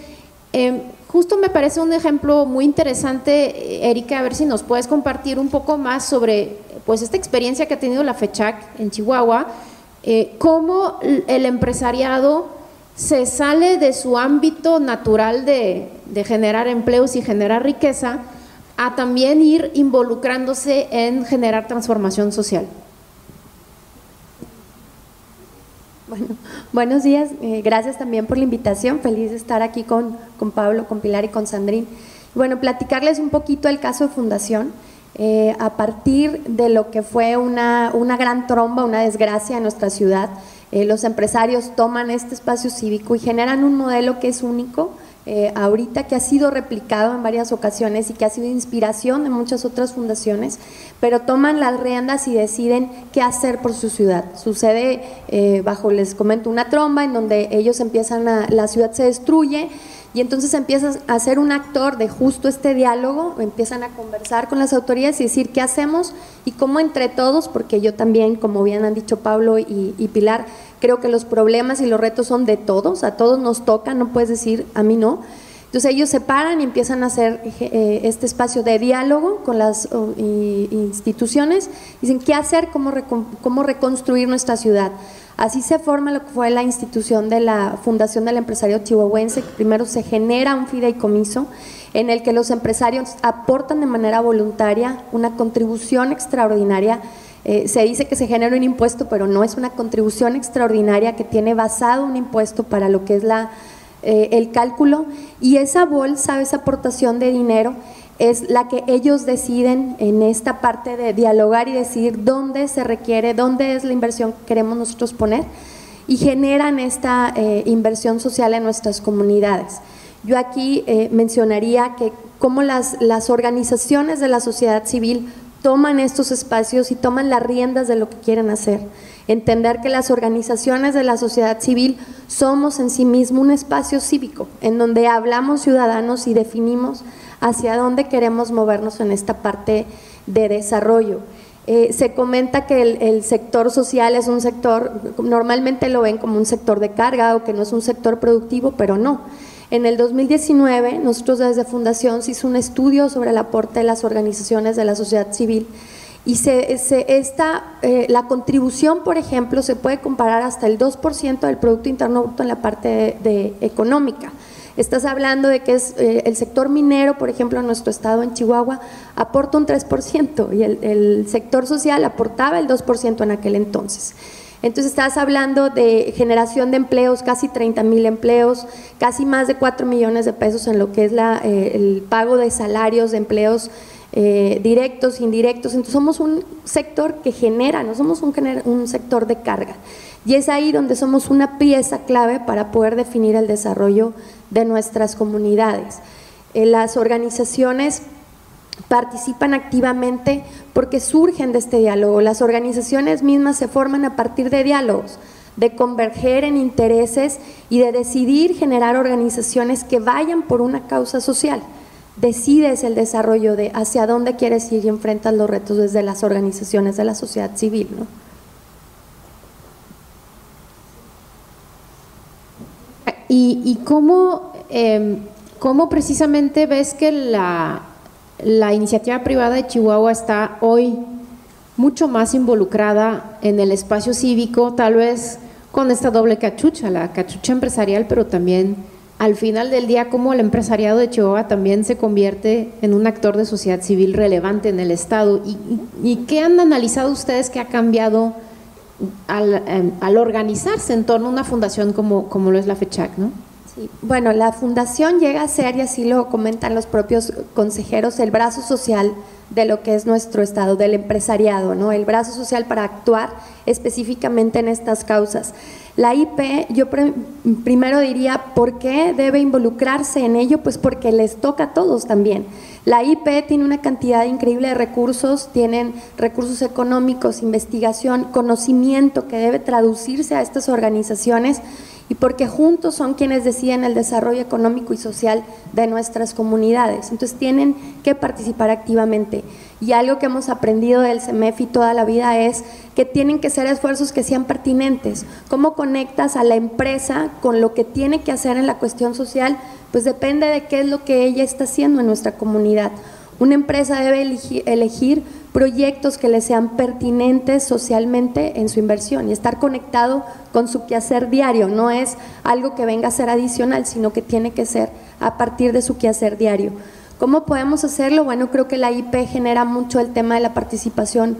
justo me parece un ejemplo muy interesante, Erika, a ver si nos puedes compartir un poco más sobre pues esta experiencia que ha tenido la FECHAC en Chihuahua, cómo el empresariado se sale de su ámbito natural de generar empleos y generar riqueza a también ir involucrándose en generar transformación social. Bueno, buenos días, gracias también por la invitación, feliz de estar aquí con Pablo, con Pilar y con Sandrine. Bueno, platicarles un poquito el caso de Fundación. a partir de lo que fue una gran tromba, una desgracia en nuestra ciudad. Los empresarios toman este espacio cívico y generan un modelo que es único, ahorita, que ha sido replicado en varias ocasiones y que ha sido inspiración de muchas otras fundaciones, pero toman las riendas y deciden qué hacer por su ciudad. Sucede bajo, les comento, una tromba en donde ellos empiezan la ciudad se destruye y entonces empiezan a ser un actor de justo este diálogo, empiezan a conversar con las autoridades y decir qué hacemos y cómo entre todos, porque yo también, como bien han dicho Pablo y Pilar, creo que los problemas y los retos son de todos, a todos nos toca, no puedes decir a mí no. Entonces ellos se paran y empiezan a hacer este espacio de diálogo con las instituciones, dicen qué hacer, cómo reconstruir nuestra ciudad. Así se forma lo que fue la institución de la Fundación del Empresario Chihuahuense, que primero se genera un fideicomiso en el que los empresarios aportan de manera voluntaria una contribución extraordinaria. Se dice que se genera un impuesto, pero no, es una contribución extraordinaria que tiene basado un impuesto para lo que es el cálculo, y esa bolsa, esa aportación de dinero es la que ellos deciden en esta parte de dialogar y decidir dónde se requiere, dónde es la inversión que queremos nosotros poner, y generan esta inversión social en nuestras comunidades. Yo aquí mencionaría que cómo las organizaciones de la sociedad civil toman estos espacios y toman las riendas de lo que quieren hacer. Entender que las organizaciones de la sociedad civil somos en sí mismo un espacio cívico en donde hablamos ciudadanos y definimos hacia dónde queremos movernos en esta parte de desarrollo. Se comenta que el sector social es un sector, normalmente lo ven como un sector de carga o que no es un sector productivo, pero no. En el 2019, nosotros desde Fundación se hizo un estudio sobre el aporte de las organizaciones de la sociedad civil y la contribución, por ejemplo, se puede comparar hasta el 2% del Producto Interno Bruto en la parte económica. Estás hablando de que es el sector minero, por ejemplo, en nuestro estado, en Chihuahua, aporta un 3% y el sector social aportaba el 2% en aquel entonces. Entonces estás hablando de generación de empleos, casi 30,000 empleos, casi más de 4 millones de pesos en lo que es el pago de salarios de empleos directos, indirectos. Entonces somos un sector que genera, no somos un sector de carga. Y es ahí donde somos una pieza clave para poder definir el desarrollo de nuestras comunidades. Las organizaciones participan activamente porque surgen de este diálogo. Las organizaciones mismas se forman a partir de diálogos, de converger en intereses y de decidir generar organizaciones que vayan por una causa social. Decides el desarrollo de hacia dónde quieres ir y enfrentas los retos desde las organizaciones de la sociedad civil, ¿no? ¿Y cómo precisamente ves que la iniciativa privada de Chihuahua está hoy mucho más involucrada en el espacio cívico, tal vez con esta doble cachucha, la cachucha empresarial, pero también al final del día cómo el empresariado de Chihuahua también se convierte en un actor de sociedad civil relevante en el estado? ¿Y qué han analizado ustedes que ha cambiado al organizarse en torno a una fundación como lo es la FECHAC, ¿no? Sí, bueno, la fundación llega a ser, y así lo comentan los propios consejeros, el brazo social de lo que es nuestro estado, del empresariado, ¿no? El brazo social para actuar específicamente en estas causas. La IP, yo primero diría, ¿por qué debe involucrarse en ello? Pues porque les toca a todos también. La IP tiene una cantidad increíble de recursos, tienen recursos económicos, investigación, conocimiento que debe traducirse a estas organizaciones, y porque juntos son quienes deciden el desarrollo económico y social de nuestras comunidades. Entonces tienen que participar activamente. Y algo que hemos aprendido del CEMEFI toda la vida es que tienen que ser esfuerzos que sean pertinentes. ¿Cómo conectas a la empresa con lo que tiene que hacer en la cuestión social? Pues depende de qué es lo que ella está haciendo en nuestra comunidad. Una empresa debe elegir proyectos que le sean pertinentes socialmente en su inversión y estar conectado con su quehacer diario. No es algo que venga a ser adicional, sino que tiene que ser a partir de su quehacer diario. ¿Cómo podemos hacerlo? Bueno, creo que la IP genera mucho el tema de la participación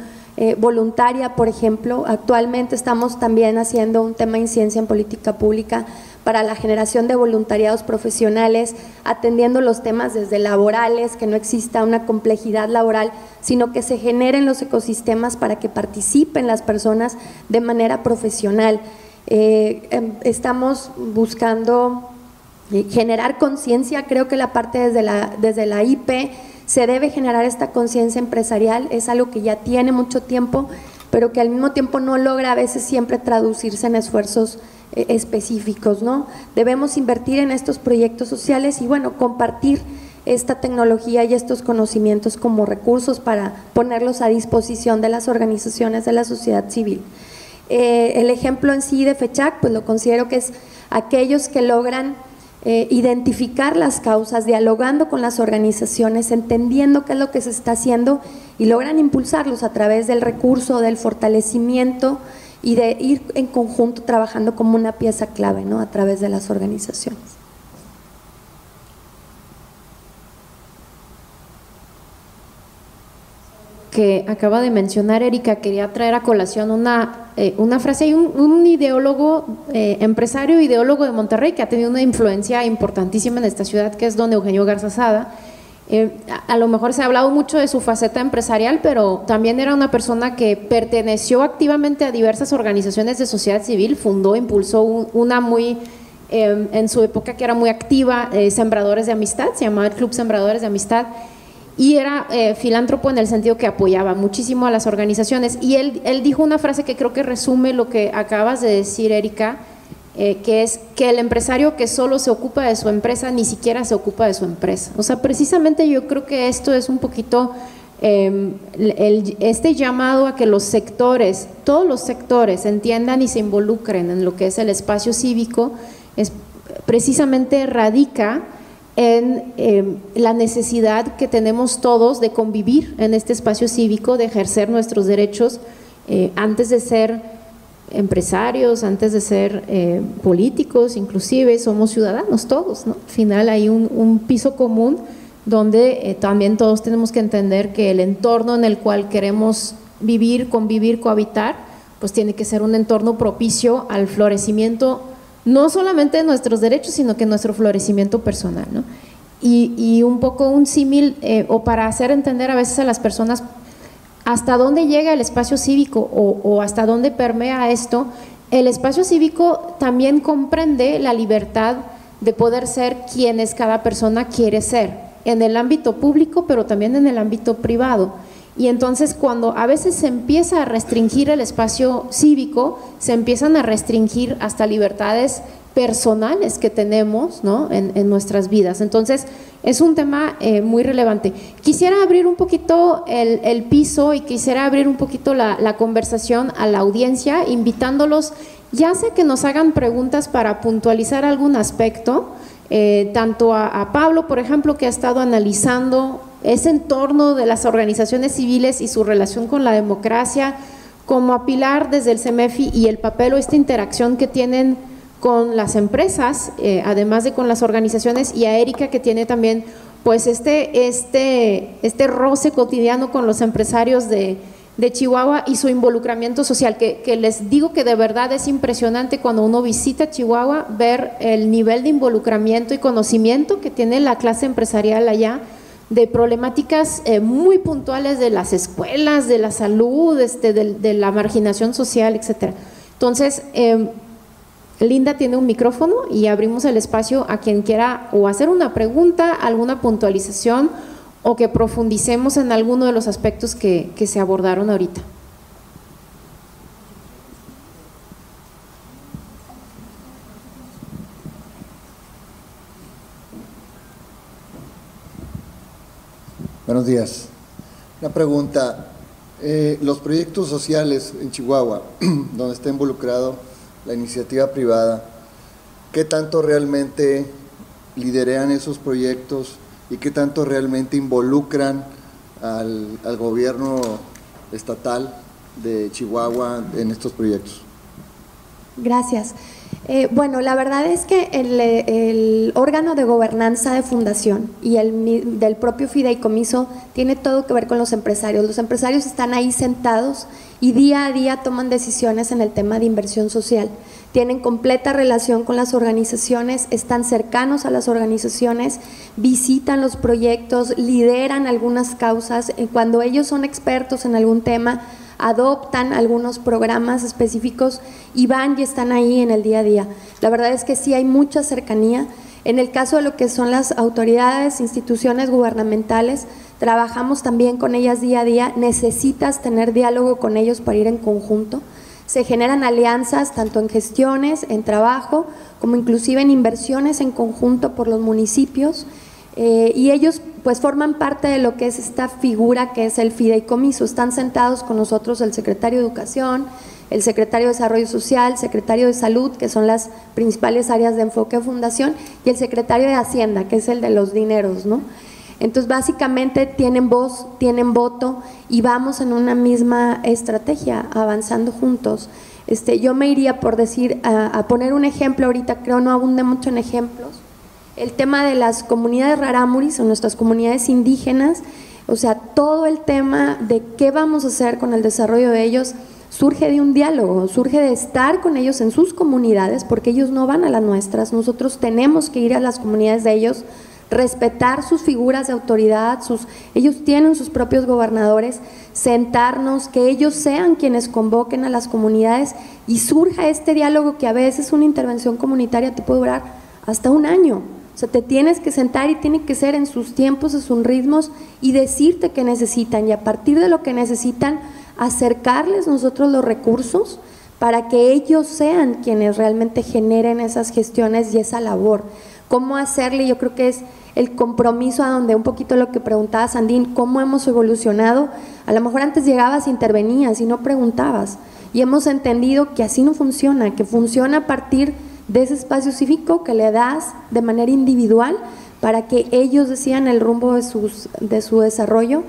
voluntaria, por ejemplo. Actualmente estamos también haciendo un tema de incidencia en política pública para la generación de voluntariados profesionales, atendiendo los temas desde laborales, que no exista una complejidad laboral, sino que se generen los ecosistemas para que participen las personas de manera profesional. Estamos buscando generar conciencia. Creo que la parte desde la IP se debe generar esta conciencia empresarial. Es algo que ya tiene mucho tiempo, pero que al mismo tiempo no logra a veces siempre traducirse en esfuerzos específicos, ¿no? Debemos invertir en estos proyectos sociales y bueno, compartir esta tecnología y estos conocimientos como recursos para ponerlos a disposición de las organizaciones de la sociedad civil. El ejemplo en sí de FECHAC, pues lo considero que es aquellos que logran identificar las causas, dialogando con las organizaciones, entendiendo qué es lo que se está haciendo y logran impulsarlos a través del recurso, del fortalecimiento y de ir en conjunto trabajando como una pieza clave, ¿no?, a través de las organizaciones. Que acaba de mencionar Erika, quería traer a colación una frase. Hay un ideólogo, empresario ideólogo de Monterrey que ha tenido una influencia importantísima en esta ciudad, que es don Eugenio Garza Sada. A lo mejor se ha hablado mucho de su faceta empresarial, pero también era una persona que perteneció activamente a diversas organizaciones de sociedad civil, fundó, impulsó una muy, en su época que era muy activa, Sembradores de Amistad, se llamaba el Club Sembradores de Amistad, y era filántropo en el sentido que apoyaba muchísimo a las organizaciones. Y él dijo una frase que creo que resume lo que acabas de decir, Erika, que es que el empresario que solo se ocupa de su empresa ni siquiera se ocupa de su empresa. O sea, precisamente yo creo que esto es un poquito este llamado a que los sectores, todos los sectores entiendan y se involucren en lo que es el espacio cívico, es precisamente radica en la necesidad que tenemos todos de convivir en este espacio cívico, de ejercer nuestros derechos antes de ser empresarios, antes de ser políticos, inclusive somos ciudadanos todos, ¿no? Al final hay un piso común donde también todos tenemos que entender que el entorno en el cual queremos vivir, convivir, cohabitar, pues tiene que ser un entorno propicio al florecimiento no solamente de nuestros derechos, sino que nuestro florecimiento personal, ¿no? Y un poco un símil, o para hacer entender a veces a las personas hasta dónde llega el espacio cívico o hasta dónde permea esto. El espacio cívico también comprende la libertad de poder ser quienes cada persona quiere ser, en el ámbito público, pero también en el ámbito privado. Y entonces cuando a veces se empieza a restringir el espacio cívico, se empiezan a restringir hasta libertades personales que tenemos, ¿no?, en nuestras vidas. Entonces es un tema muy relevante. Quisiera abrir un poquito el piso y quisiera abrir un poquito la conversación a la audiencia, invitándolos ya sea que nos hagan preguntas para puntualizar algún aspecto, tanto a Pablo, por ejemplo, que ha estado analizando ese entorno de las organizaciones civiles y su relación con la democracia, como a Pilar desde el CEMEFI y el papel o esta interacción que tienen con las empresas, además de con las organizaciones, y a Erika, que tiene también pues este roce cotidiano con los empresarios de Chihuahua y su involucramiento social, que les digo que de verdad es impresionante cuando uno visita Chihuahua ver el nivel de involucramiento y conocimiento que tiene la clase empresarial allá de problemáticas muy puntuales de las escuelas, de la salud, de la marginación social, etcétera. Entonces, Linda tiene un micrófono y abrimos el espacio a quien quiera o hacer una pregunta, alguna puntualización o que profundicemos en alguno de los aspectos que se abordaron ahorita. Buenos días. Una pregunta. Los proyectos sociales en Chihuahua, donde está involucrado la iniciativa privada, ¿qué tanto realmente liderean esos proyectos y qué tanto realmente involucran al gobierno estatal de Chihuahua en estos proyectos? Gracias. Bueno, la verdad es que el órgano de gobernanza de fundación y del propio fideicomiso tiene todo que ver con los empresarios. Los empresarios están ahí sentados y día a día toman decisiones en el tema de inversión social. Tienen completa relación con las organizaciones, están cercanos a las organizaciones, visitan los proyectos, lideran algunas causas. Cuando ellos son expertos en algún tema, adoptan algunos programas específicos y van y están ahí en el día a día. La verdad es que sí hay mucha cercanía. En el caso de lo que son las autoridades, instituciones gubernamentales, trabajamos también con ellas día a día. Necesitas tener diálogo con ellos para ir en conjunto. Se generan alianzas tanto en gestiones, en trabajo, como inclusive en inversiones en conjunto por los municipios. Y ellos pues forman parte de lo que es esta figura que es el fideicomiso. Están sentados con nosotros el secretario de Educación, el secretario de Desarrollo Social, el secretario de Salud, que son las principales áreas de enfoque de fundación, y el secretario de Hacienda, que es el de los dineros, ¿no? Entonces, básicamente tienen voz, tienen voto y vamos en una misma estrategia, avanzando juntos. Yo me iría por decir, a poner un ejemplo ahorita, creo no abunde mucho en ejemplos, el tema de las comunidades rarámuris o nuestras comunidades indígenas, o sea, todo el tema de qué vamos a hacer con el desarrollo de ellos surge de un diálogo, surge de estar con ellos en sus comunidades, porque ellos no van a las nuestras, nosotros tenemos que ir a las comunidades de ellos, respetar sus figuras de autoridad, ellos tienen sus propios gobernadores, sentarnos, que ellos sean quienes convoquen a las comunidades y surja este diálogo que a veces una intervención comunitaria te puede durar hasta un año. O sea, te tienes que sentar y tiene que ser en sus tiempos, en sus ritmos y decirte qué necesitan y a partir de lo que necesitan acercarles nosotros los recursos para que ellos sean quienes realmente generen esas gestiones y esa labor. ¿Cómo hacerle? Yo creo que es el compromiso a donde un poquito lo que preguntaba Sandín, cómo hemos evolucionado. A lo mejor antes llegabas, intervenías y no preguntabas y hemos entendido que así no funciona, que funciona a partir de ese espacio cívico que le das de manera individual para que ellos decidan el rumbo de su desarrollo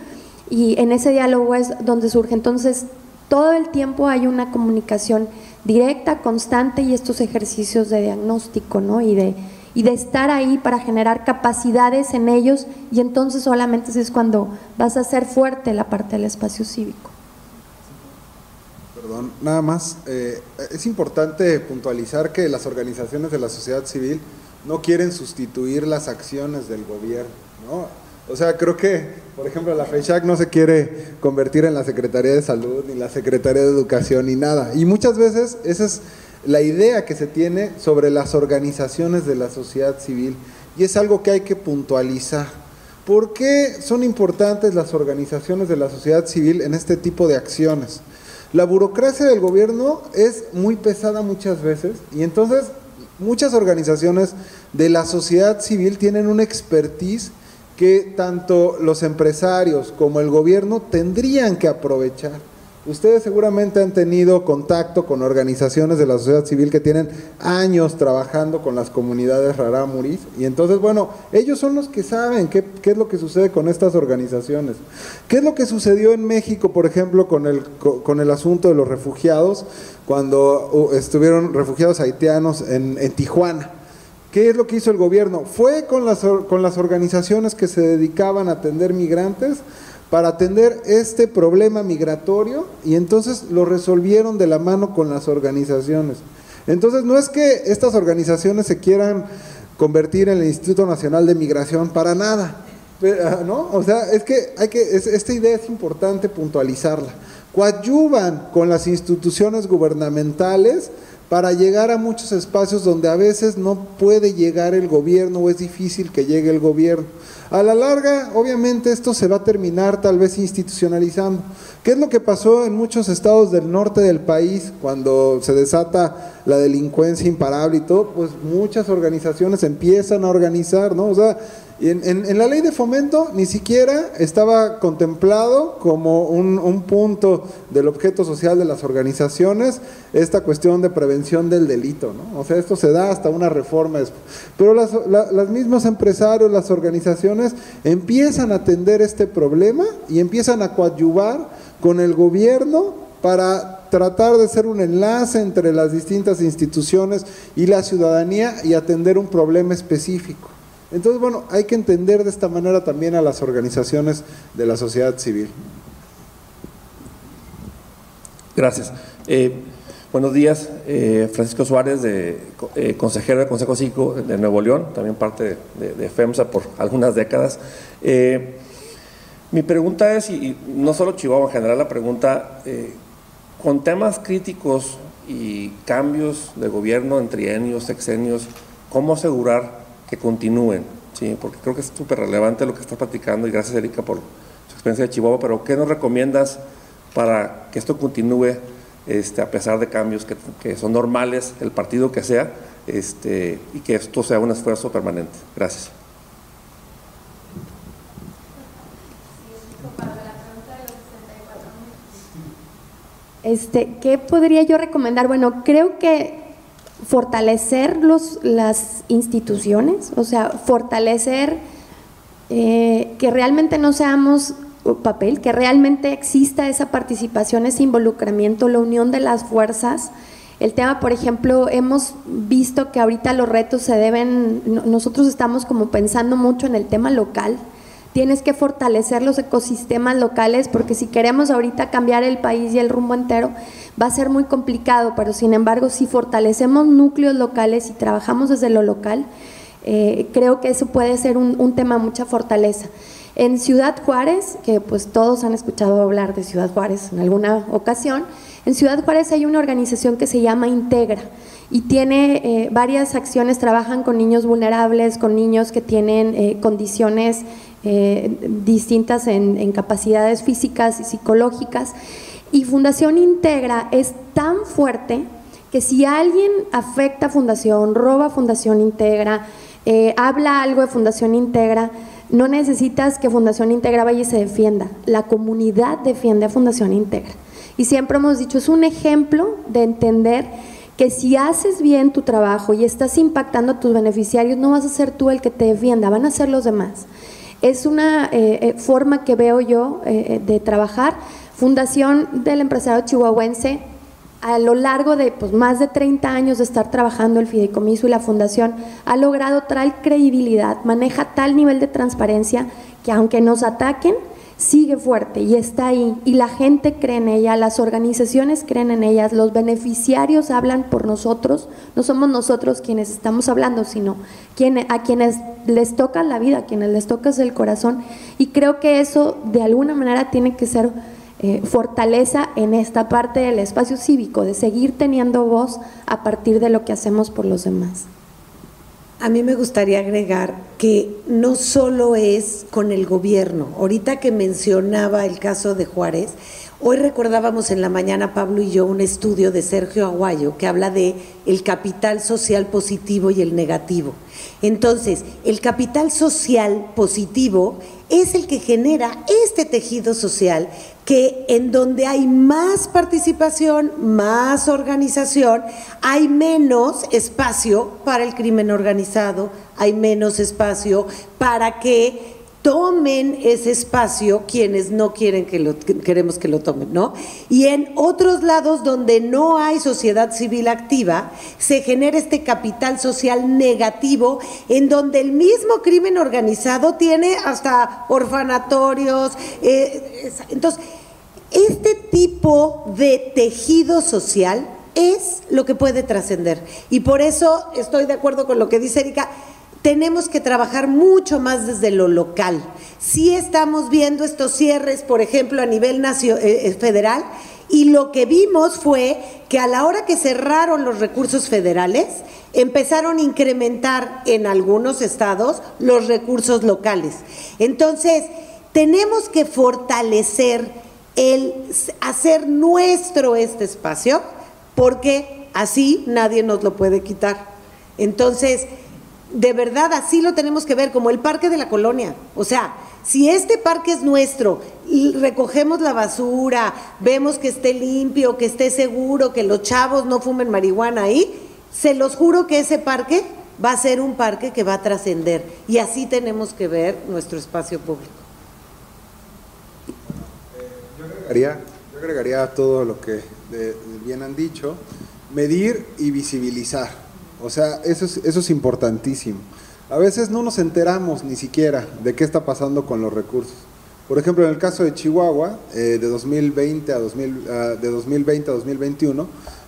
y en ese diálogo es donde surge. Entonces, todo el tiempo hay una comunicación directa, constante y estos ejercicios de diagnóstico, ¿no? y de estar ahí para generar capacidades en ellos y entonces solamente es cuando vas a hacer fuerte la parte del espacio cívico. Perdón, nada más, es importante puntualizar que las organizaciones de la sociedad civil no quieren sustituir las acciones del gobierno, ¿no? O sea, creo que, por ejemplo, la FECHAC no se quiere convertir en la Secretaría de Salud, ni la Secretaría de Educación, ni nada. Y muchas veces esa es la idea que se tiene sobre las organizaciones de la sociedad civil y es algo que hay que puntualizar. ¿Por qué son importantes las organizaciones de la sociedad civil en este tipo de acciones? La burocracia del gobierno es muy pesada muchas veces y entonces muchas organizaciones de la sociedad civil tienen una expertise que tanto los empresarios como el gobierno tendrían que aprovechar. Ustedes seguramente han tenido contacto con organizaciones de la sociedad civil que tienen años trabajando con las comunidades rarámuris y entonces, bueno, ellos son los que saben qué es lo que sucede con estas organizaciones. ¿Qué es lo que sucedió en México, por ejemplo, con el asunto de los refugiados, cuando estuvieron refugiados haitianos en Tijuana? ¿Qué es lo que hizo el gobierno? Fue con las organizaciones que se dedicaban a atender migrantes para atender este problema migratorio y entonces lo resolvieron de la mano con las organizaciones. Entonces no es que estas organizaciones se quieran convertir en el Instituto Nacional de Migración para nada, ¿no? O sea, es que esta idea es importante puntualizarla. Coadyuvan con las instituciones gubernamentales para llegar a muchos espacios donde a veces no puede llegar el gobierno o es difícil que llegue el gobierno. A la larga, obviamente, esto se va a terminar tal vez institucionalizando. ¿Qué es lo que pasó en muchos estados del norte del país cuando se desata la delincuencia imparable y todo? Pues muchas organizaciones empiezan a organizar, ¿no? O sea, en la ley de fomento ni siquiera estaba contemplado como un punto del objeto social de las organizaciones esta cuestión de prevención del delito, ¿no? O sea, esto se da hasta una reforma después. Pero los mismos empresarios, las organizaciones empiezan a atender este problema y empiezan a coadyuvar con el gobierno para tratar de ser un enlace entre las distintas instituciones y la ciudadanía y atender un problema específico. Entonces, bueno, hay que entender de esta manera también a las organizaciones de la sociedad civil. Gracias. Buenos días, Francisco Suárez, consejero del Consejo Cívico de Nuevo León, también parte de FEMSA por algunas décadas. Mi pregunta es, y no solo Chihuahua, en general la pregunta, con temas críticos y cambios de gobierno en trienios, sexenios, ¿cómo asegurar que continúen? Sí, porque creo que es súper relevante lo que estás platicando, y gracias, Erika, por su experiencia de Chihuahua, pero ¿qué nos recomiendas para que esto continúe a pesar de cambios que son normales, el partido que sea, y que esto sea un esfuerzo permanente? Gracias. ¿Qué podría yo recomendar? Bueno, creo que fortalecer las instituciones, o sea, fortalecer que realmente no seamos papel, que realmente exista esa participación, ese involucramiento, la unión de las fuerzas. El tema, por ejemplo, hemos visto que ahorita los retos se deben, nosotros estamos como pensando mucho en el tema local. Tienes que fortalecer los ecosistemas locales, porque si queremos ahorita cambiar el país y el rumbo entero, va a ser muy complicado, pero sin embargo, si fortalecemos núcleos locales y trabajamos desde lo local, creo que eso puede ser un tema de mucha fortaleza. En Ciudad Juárez, que pues todos han escuchado hablar de Ciudad Juárez en alguna ocasión, en Ciudad Juárez hay una organización que se llama Integra y tiene varias acciones, trabajan con niños vulnerables, con niños que tienen condiciones distintas en capacidades físicas y psicológicas, y Fundación Integra es tan fuerte que si alguien afecta a Fundación, roba a Fundación Integra, habla algo de Fundación Integra, no necesitas que Fundación Integra vaya y se defienda, la comunidad defiende a Fundación Integra. Y siempre hemos dicho, es un ejemplo de entender que si haces bien tu trabajo y estás impactando a tus beneficiarios, no vas a ser tú el que te defienda, van a ser los demás. Es una forma que veo yo de trabajar. Fundación del Empresario Chihuahuense, a lo largo de más de 30 años de estar trabajando el fideicomiso y la fundación, ha logrado tal credibilidad, maneja tal nivel de transparencia que aunque nos ataquen, sigue fuerte y está ahí, y la gente cree en ella, las organizaciones creen en ellas, los beneficiarios hablan por nosotros, no somos nosotros quienes estamos hablando, sino a quienes les toca la vida, a quienes les toca el corazón, y creo que eso de alguna manera tiene que ser fortaleza en esta parte del espacio cívico, de seguir teniendo voz a partir de lo que hacemos por los demás. A mí me gustaría agregar que no solo es con el gobierno. Ahorita que mencionaba el caso de Juárez, hoy recordábamos en la mañana, Pablo y yo, un estudio de Sergio Aguayo que habla de el capital social positivo y el negativo. Entonces, el capital social positivo es el que genera este tejido social que en donde hay más participación, más organización, hay menos espacio para el crimen organizado, hay menos espacio para que tomen ese espacio quienes no quieren queremos que lo tomen, ¿no? Y en otros lados donde no hay sociedad civil activa, se genera este capital social negativo en donde el mismo crimen organizado tiene hasta orfanatorios, entonces este tipo de tejido social es lo que puede trascender, y por eso estoy de acuerdo con lo que dice Erika. Tenemos que trabajar mucho más desde lo local. Sí estamos viendo estos cierres, por ejemplo, a nivel federal, y lo que vimos fue que a la hora que cerraron los recursos federales, empezaron a incrementar en algunos estados los recursos locales. Entonces, tenemos que fortalecer el hacer nuestro este espacio, porque así nadie nos lo puede quitar. Entonces, de verdad, así lo tenemos que ver, como el Parque de la Colonia. O sea, si este parque es nuestro y recogemos la basura, vemos que esté limpio, que esté seguro, que los chavos no fumen marihuana ahí, se los juro que ese parque va a ser un parque que va a trascender, y así tenemos que ver nuestro espacio público. Yo Yo agregaría a todo lo que bien han dicho, medir y visibilizar. O sea, eso es importantísimo. A veces no nos enteramos ni siquiera de qué está pasando con los recursos. Por ejemplo, en el caso de Chihuahua, de 2020 a 2021,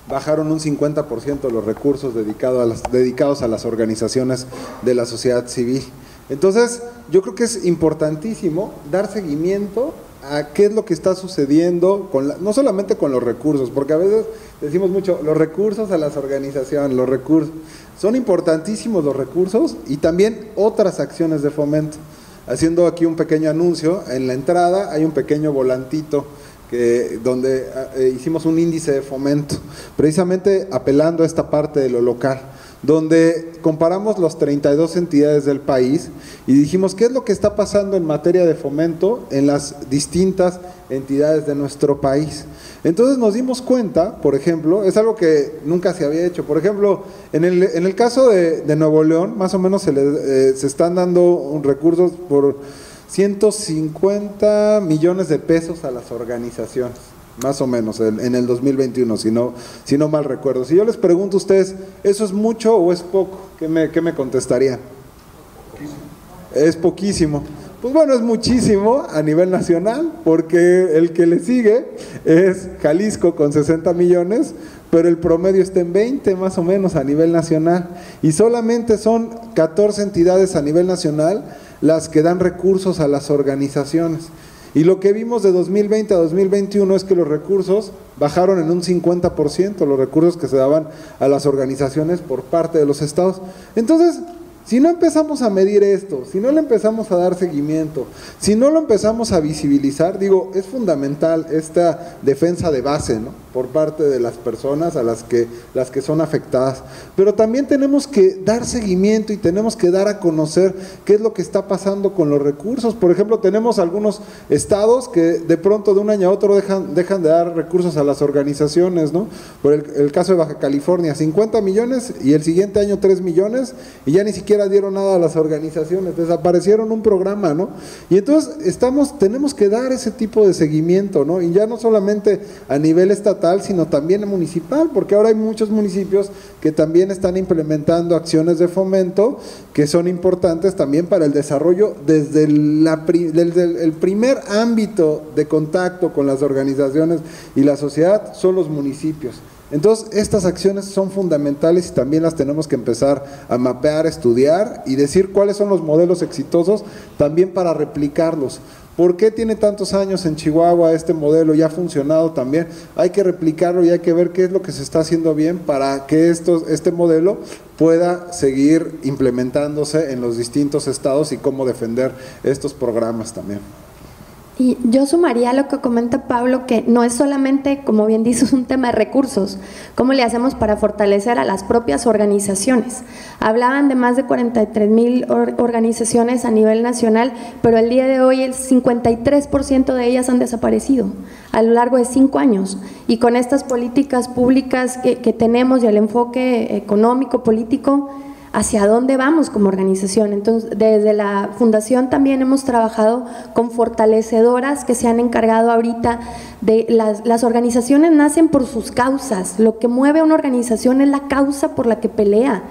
bajaron un 50% los recursos dedicados a las organizaciones de la sociedad civil. Entonces, yo creo que es importantísimo dar seguimiento a qué es lo que está sucediendo, no solamente con los recursos, porque a veces decimos mucho, los recursos a las organizaciones, los recursos, son importantísimos los recursos y también otras acciones de fomento. Haciendo aquí un pequeño anuncio, en la entrada hay un pequeño volantito donde hicimos un índice de fomento, precisamente apelando a esta parte de lo local, donde comparamos las 32 entidades del país y dijimos qué es lo que está pasando en materia de fomento en las distintas entidades de nuestro país. Entonces nos dimos cuenta, por ejemplo, es algo que nunca se había hecho, por ejemplo, en el caso de Nuevo León, más o menos se están dando recursos por 150 millones de pesos a las organizaciones, más o menos, en el 2021, si no mal recuerdo. Si yo les pregunto a ustedes, ¿eso es mucho o es poco? ¿Qué me contestarían? Es poquísimo. Pues bueno, es muchísimo a nivel nacional, porque el que le sigue es Jalisco con 60 millones, pero el promedio está en 20 más o menos a nivel nacional, y solamente son 14 entidades a nivel nacional las que dan recursos a las organizaciones. Y lo que vimos de 2020 a 2021 es que los recursos bajaron en un 50%, los recursos que se daban a las organizaciones por parte de los estados. Entonces, si no empezamos a medir esto, si no le empezamos a dar seguimiento, si no lo empezamos a visibilizar, digo, es fundamental esta defensa de base, ¿no?, por parte de las personas a las que son afectadas, pero también tenemos que dar seguimiento y tenemos que dar a conocer qué es lo que está pasando con los recursos. Por ejemplo, tenemos algunos estados que de pronto de un año a otro dejan de dar recursos a las organizaciones, ¿no? Por el caso de Baja California, 50 millones y el siguiente año 3 millones y ya ni siquiera dieron nada a las organizaciones, desaparecieron un programa, ¿no? Y entonces tenemos que dar ese tipo de seguimiento, ¿no? Y ya no solamente a nivel estatal, sino también municipal, porque ahora hay muchos municipios que también están implementando acciones de fomento que son importantes también para el desarrollo desde el primer ámbito de contacto con las organizaciones y la sociedad son los municipios. Entonces, estas acciones son fundamentales y también las tenemos que empezar a mapear, estudiar y decir cuáles son los modelos exitosos también para replicarlos. ¿Por qué tiene tantos años en Chihuahua este modelo? Ya ha funcionado también. Hay que replicarlo y hay que ver qué es lo que se está haciendo bien para que este modelo pueda seguir implementándose en los distintos estados y cómo defender estos programas también. Y yo sumaría a lo que comenta Pablo, que no es solamente, como bien dices, un tema de recursos. ¿Cómo le hacemos para fortalecer a las propias organizaciones? Hablaban de más de 43,000 organizaciones a nivel nacional, pero el día de hoy el 53% de ellas han desaparecido a lo largo de 5 años. Y con estas políticas públicas que tenemos y el enfoque económico, político, ¿hacia dónde vamos como organización? Entonces, desde la Fundación también hemos trabajado con fortalecedoras que se han encargado ahorita de las organizaciones nacen por sus causas, lo que mueve a una organización es la causa por la que pelea.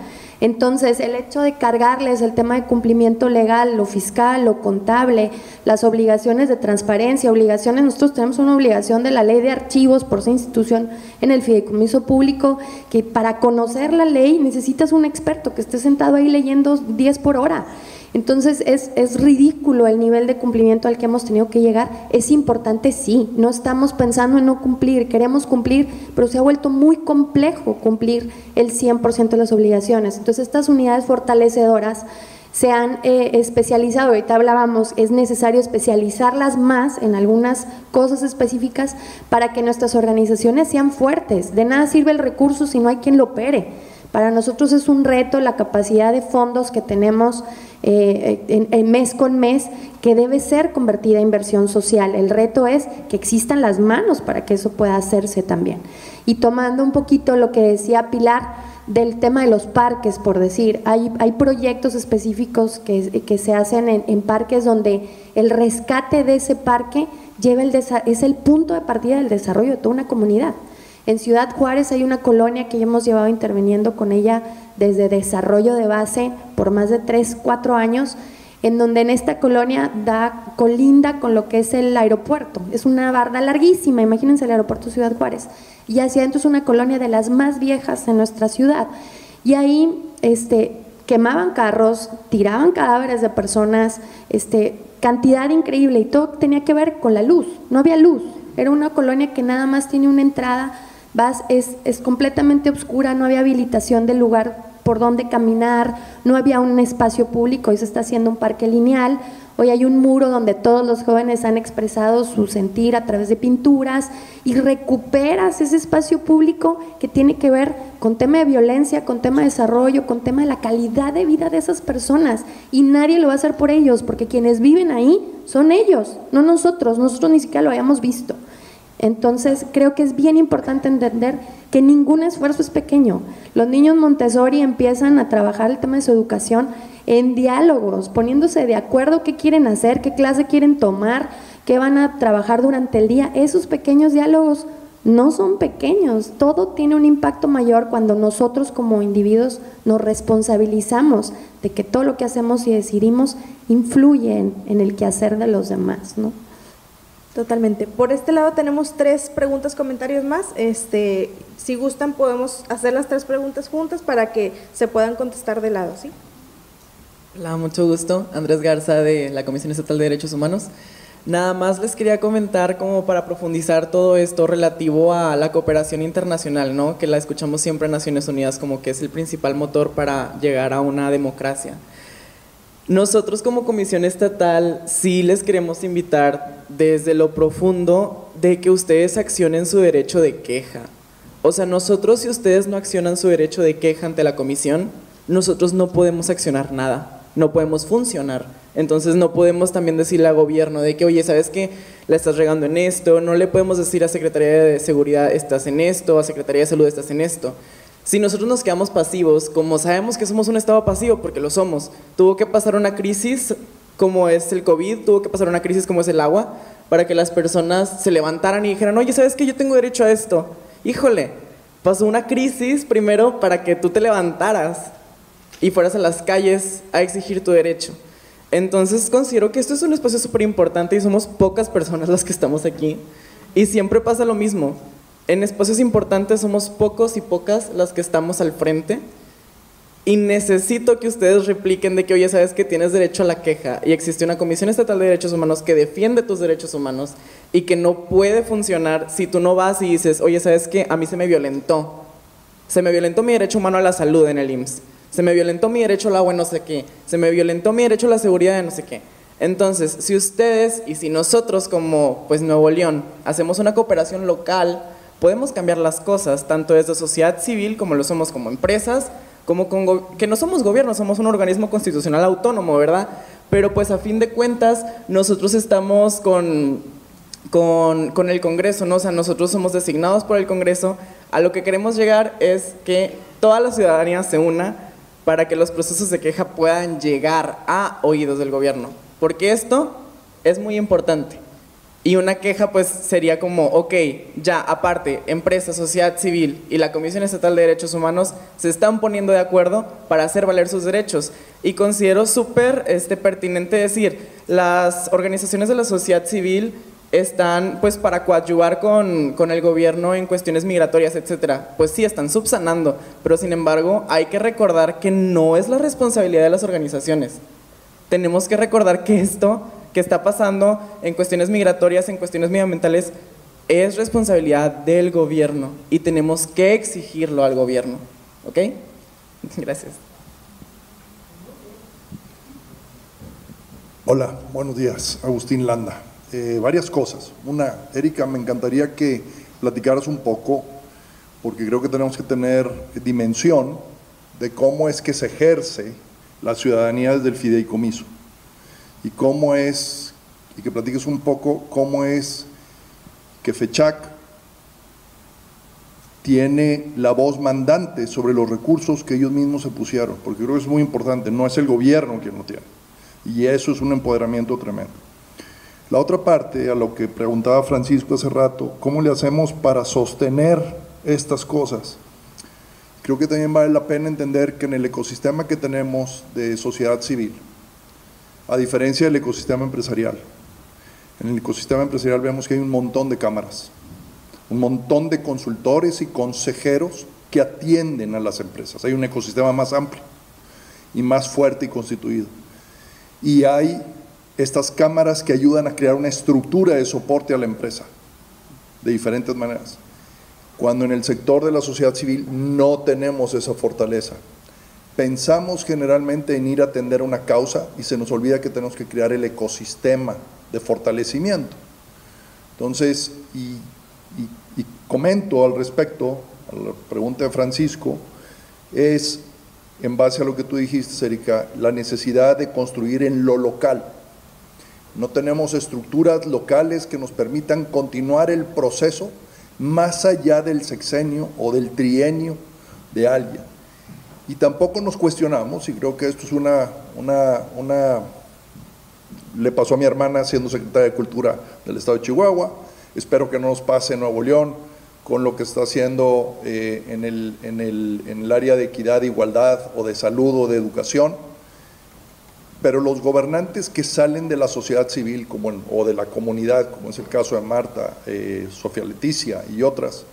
Entonces, el hecho de cargarles el tema de cumplimiento legal, lo fiscal, lo contable, las obligaciones de transparencia, nosotros tenemos una obligación de la ley de archivos por ser institución en el fideicomiso público, que para conocer la ley necesitas un experto que esté sentado ahí leyendo 10 por hora. Entonces es ridículo el nivel de cumplimiento al que hemos tenido que llegar. Es importante, sí, no estamos pensando en no cumplir, queremos cumplir, pero se ha vuelto muy complejo cumplir el 100% de las obligaciones. Entonces estas unidades fortalecedoras se han especializado, ahorita hablábamos, es necesario especializarlas más en algunas cosas específicas para que nuestras organizaciones sean fuertes. De nada sirve el recurso si no hay quien lo opere. Para nosotros es un reto la capacidad de fondos que tenemos en mes con mes, que debe ser convertida a inversión social. El reto es que existan las manos para que eso pueda hacerse también. Y tomando un poquito lo que decía Pilar, del tema de los parques, por decir. Hay proyectos específicos que se hacen en parques donde el rescate de ese parque es el punto de partida del desarrollo de toda una comunidad. En Ciudad Juárez hay una colonia que ya hemos llevado interviniendo con ella desde desarrollo de base por más de 3, 4 años, en donde en esta colonia colinda con lo que es el aeropuerto. Es una barda larguísima, imagínense el aeropuerto de Ciudad Juárez. Y hacia adentro es una colonia de las más viejas en nuestra ciudad. Y ahí quemaban carros, tiraban cadáveres de personas, cantidad increíble, y todo tenía que ver con la luz. No había luz, era una colonia que nada más tiene una entrada, es completamente oscura, no había habilitación del lugar por donde caminar, no había un espacio público. Hoy se está haciendo un parque lineal, hoy hay un muro donde todos los jóvenes han expresado su sentir a través de pinturas, y recuperas ese espacio público que tiene que ver con tema de violencia, con tema de desarrollo, con tema de la calidad de vida de esas personas, y nadie lo va a hacer por ellos, porque quienes viven ahí son ellos, no nosotros ni siquiera lo habíamos visto. Entonces creo que es bien importante entender que ningún esfuerzo es pequeño. Los niños Montessori empiezan a trabajar el tema de su educación en diálogos, poniéndose de acuerdo qué quieren hacer, qué clase quieren tomar, qué van a trabajar durante el día. Esos pequeños diálogos no son pequeños, todo tiene un impacto mayor cuando nosotros como individuos nos responsabilizamos de que todo lo que hacemos y decidimos influye en el quehacer de los demás, ¿no? Totalmente. Por este lado tenemos 3 preguntas, comentarios más. Si gustan podemos hacer las 3 preguntas juntas para que se puedan contestar de lado, ¿sí? Hola, mucho gusto. Andrés Garza, de la Comisión Estatal de Derechos Humanos. Nada más les quería comentar, como para profundizar todo esto relativo a la cooperación internacional, ¿no? Que la escuchamos siempre en Naciones Unidas como que es el principal motor para llegar a una democracia. Nosotros como Comisión Estatal sí les queremos invitar desde lo profundo de que ustedes accionen su derecho de queja. O sea, nosotros, si ustedes no accionan su derecho de queja ante la comisión, nosotros no podemos accionar nada, no podemos funcionar. Entonces no podemos también decirle al gobierno de que, oye, ¿sabes qué? La estás regando en esto. No le podemos decir a Secretaría de Seguridad, estás en esto, a Secretaría de Salud, estás en esto. Si nosotros nos quedamos pasivos, como sabemos que somos un estado pasivo, porque lo somos, tuvo que pasar una crisis como es el COVID, tuvo que pasar una crisis como es el agua, para que las personas se levantaran y dijeran, oye, ¿sabes qué? Yo tengo derecho a esto. Híjole, pasó una crisis primero para que tú te levantaras y fueras a las calles a exigir tu derecho. Entonces considero que esto es un espacio súper importante y somos pocas personas las que estamos aquí, y siempre pasa lo mismo. En espacios importantes somos pocos y pocas las que estamos al frente, y necesito que ustedes repliquen de que, oye, sabes que tienes derecho a la queja y existe una Comisión Estatal de Derechos Humanos que defiende tus derechos humanos y que no puede funcionar si tú no vas y dices, oye, sabes que a mí se me violentó mi derecho humano a la salud en el IMSS, se me violentó mi derecho al agua en no sé qué, se me violentó mi derecho a la seguridad de no sé qué. Entonces, si ustedes y si nosotros como pues Nuevo León hacemos una cooperación local, podemos cambiar las cosas, tanto desde sociedad civil como lo somos como empresas, como que no somos gobierno, somos un organismo constitucional autónomo, ¿verdad? Pero pues a fin de cuentas nosotros estamos con el Congreso, ¿no? O sea, nosotros somos designados por el Congreso. A lo que queremos llegar es que toda la ciudadanía se una para que los procesos de queja puedan llegar a oídos del gobierno, porque esto es muy importante. Y una queja pues sería como, ok, ya aparte, empresa, sociedad civil y la Comisión Estatal de Derechos Humanos se están poniendo de acuerdo para hacer valer sus derechos. Y considero súper pertinente decir, las organizaciones de la sociedad civil están pues para coadyuvar con el gobierno en cuestiones migratorias, etcétera. Pues sí, están subsanando, pero sin embargo hay que recordar que no es la responsabilidad de las organizaciones. Tenemos que recordar que esto que está pasando en cuestiones migratorias, en cuestiones medioambientales, es responsabilidad del gobierno y tenemos que exigirlo al gobierno, ¿ok? Gracias. Hola, buenos días, Agustín Landa. Varias cosas. Una, Erika, me encantaría que platicaras un poco, porque creo que tenemos que tener dimensión de cómo es que se ejerce la ciudadanía desde el fideicomiso. Y cómo es, y que platiques un poco cómo es que FECHAC tiene la voz mandante sobre los recursos que ellos mismos se pusieron, porque creo que es muy importante, no es el gobierno quien lo tiene, y eso es un empoderamiento tremendo. La otra parte, a lo que preguntaba Francisco hace rato, ¿cómo le hacemos para sostener estas cosas? Creo que también vale la pena entender que en el ecosistema que tenemos de sociedad civil, a diferencia del ecosistema empresarial, en el ecosistema empresarial vemos que hay un montón de cámaras, un montón de consultores y consejeros que atienden a las empresas. Hay un ecosistema más amplio y más fuerte y constituido. Y hay estas cámaras que ayudan a crear una estructura de soporte a la empresa, de diferentes maneras. Cuando en el sector de la sociedad civil no tenemos esa fortaleza. Pensamos generalmente en ir a atender una causa y se nos olvida que tenemos que crear el ecosistema de fortalecimiento. Entonces, y comento al respecto, a la pregunta de Francisco, es, en base a lo que tú dijiste, Erika, la necesidad de construir en lo local. No tenemos estructuras locales que nos permitan continuar el proceso más allá del sexenio o del trienio de alguien. Y tampoco nos cuestionamos, y creo que esto es le pasó a mi hermana siendo secretaria de Cultura del Estado de Chihuahua, espero que no nos pase en Nuevo León con lo que está haciendo en el área de equidad, igualdad o de salud o de educación, pero los gobernantes que salen de la sociedad civil o de la comunidad, como es el caso de Marta, Sofía Leticia y otras,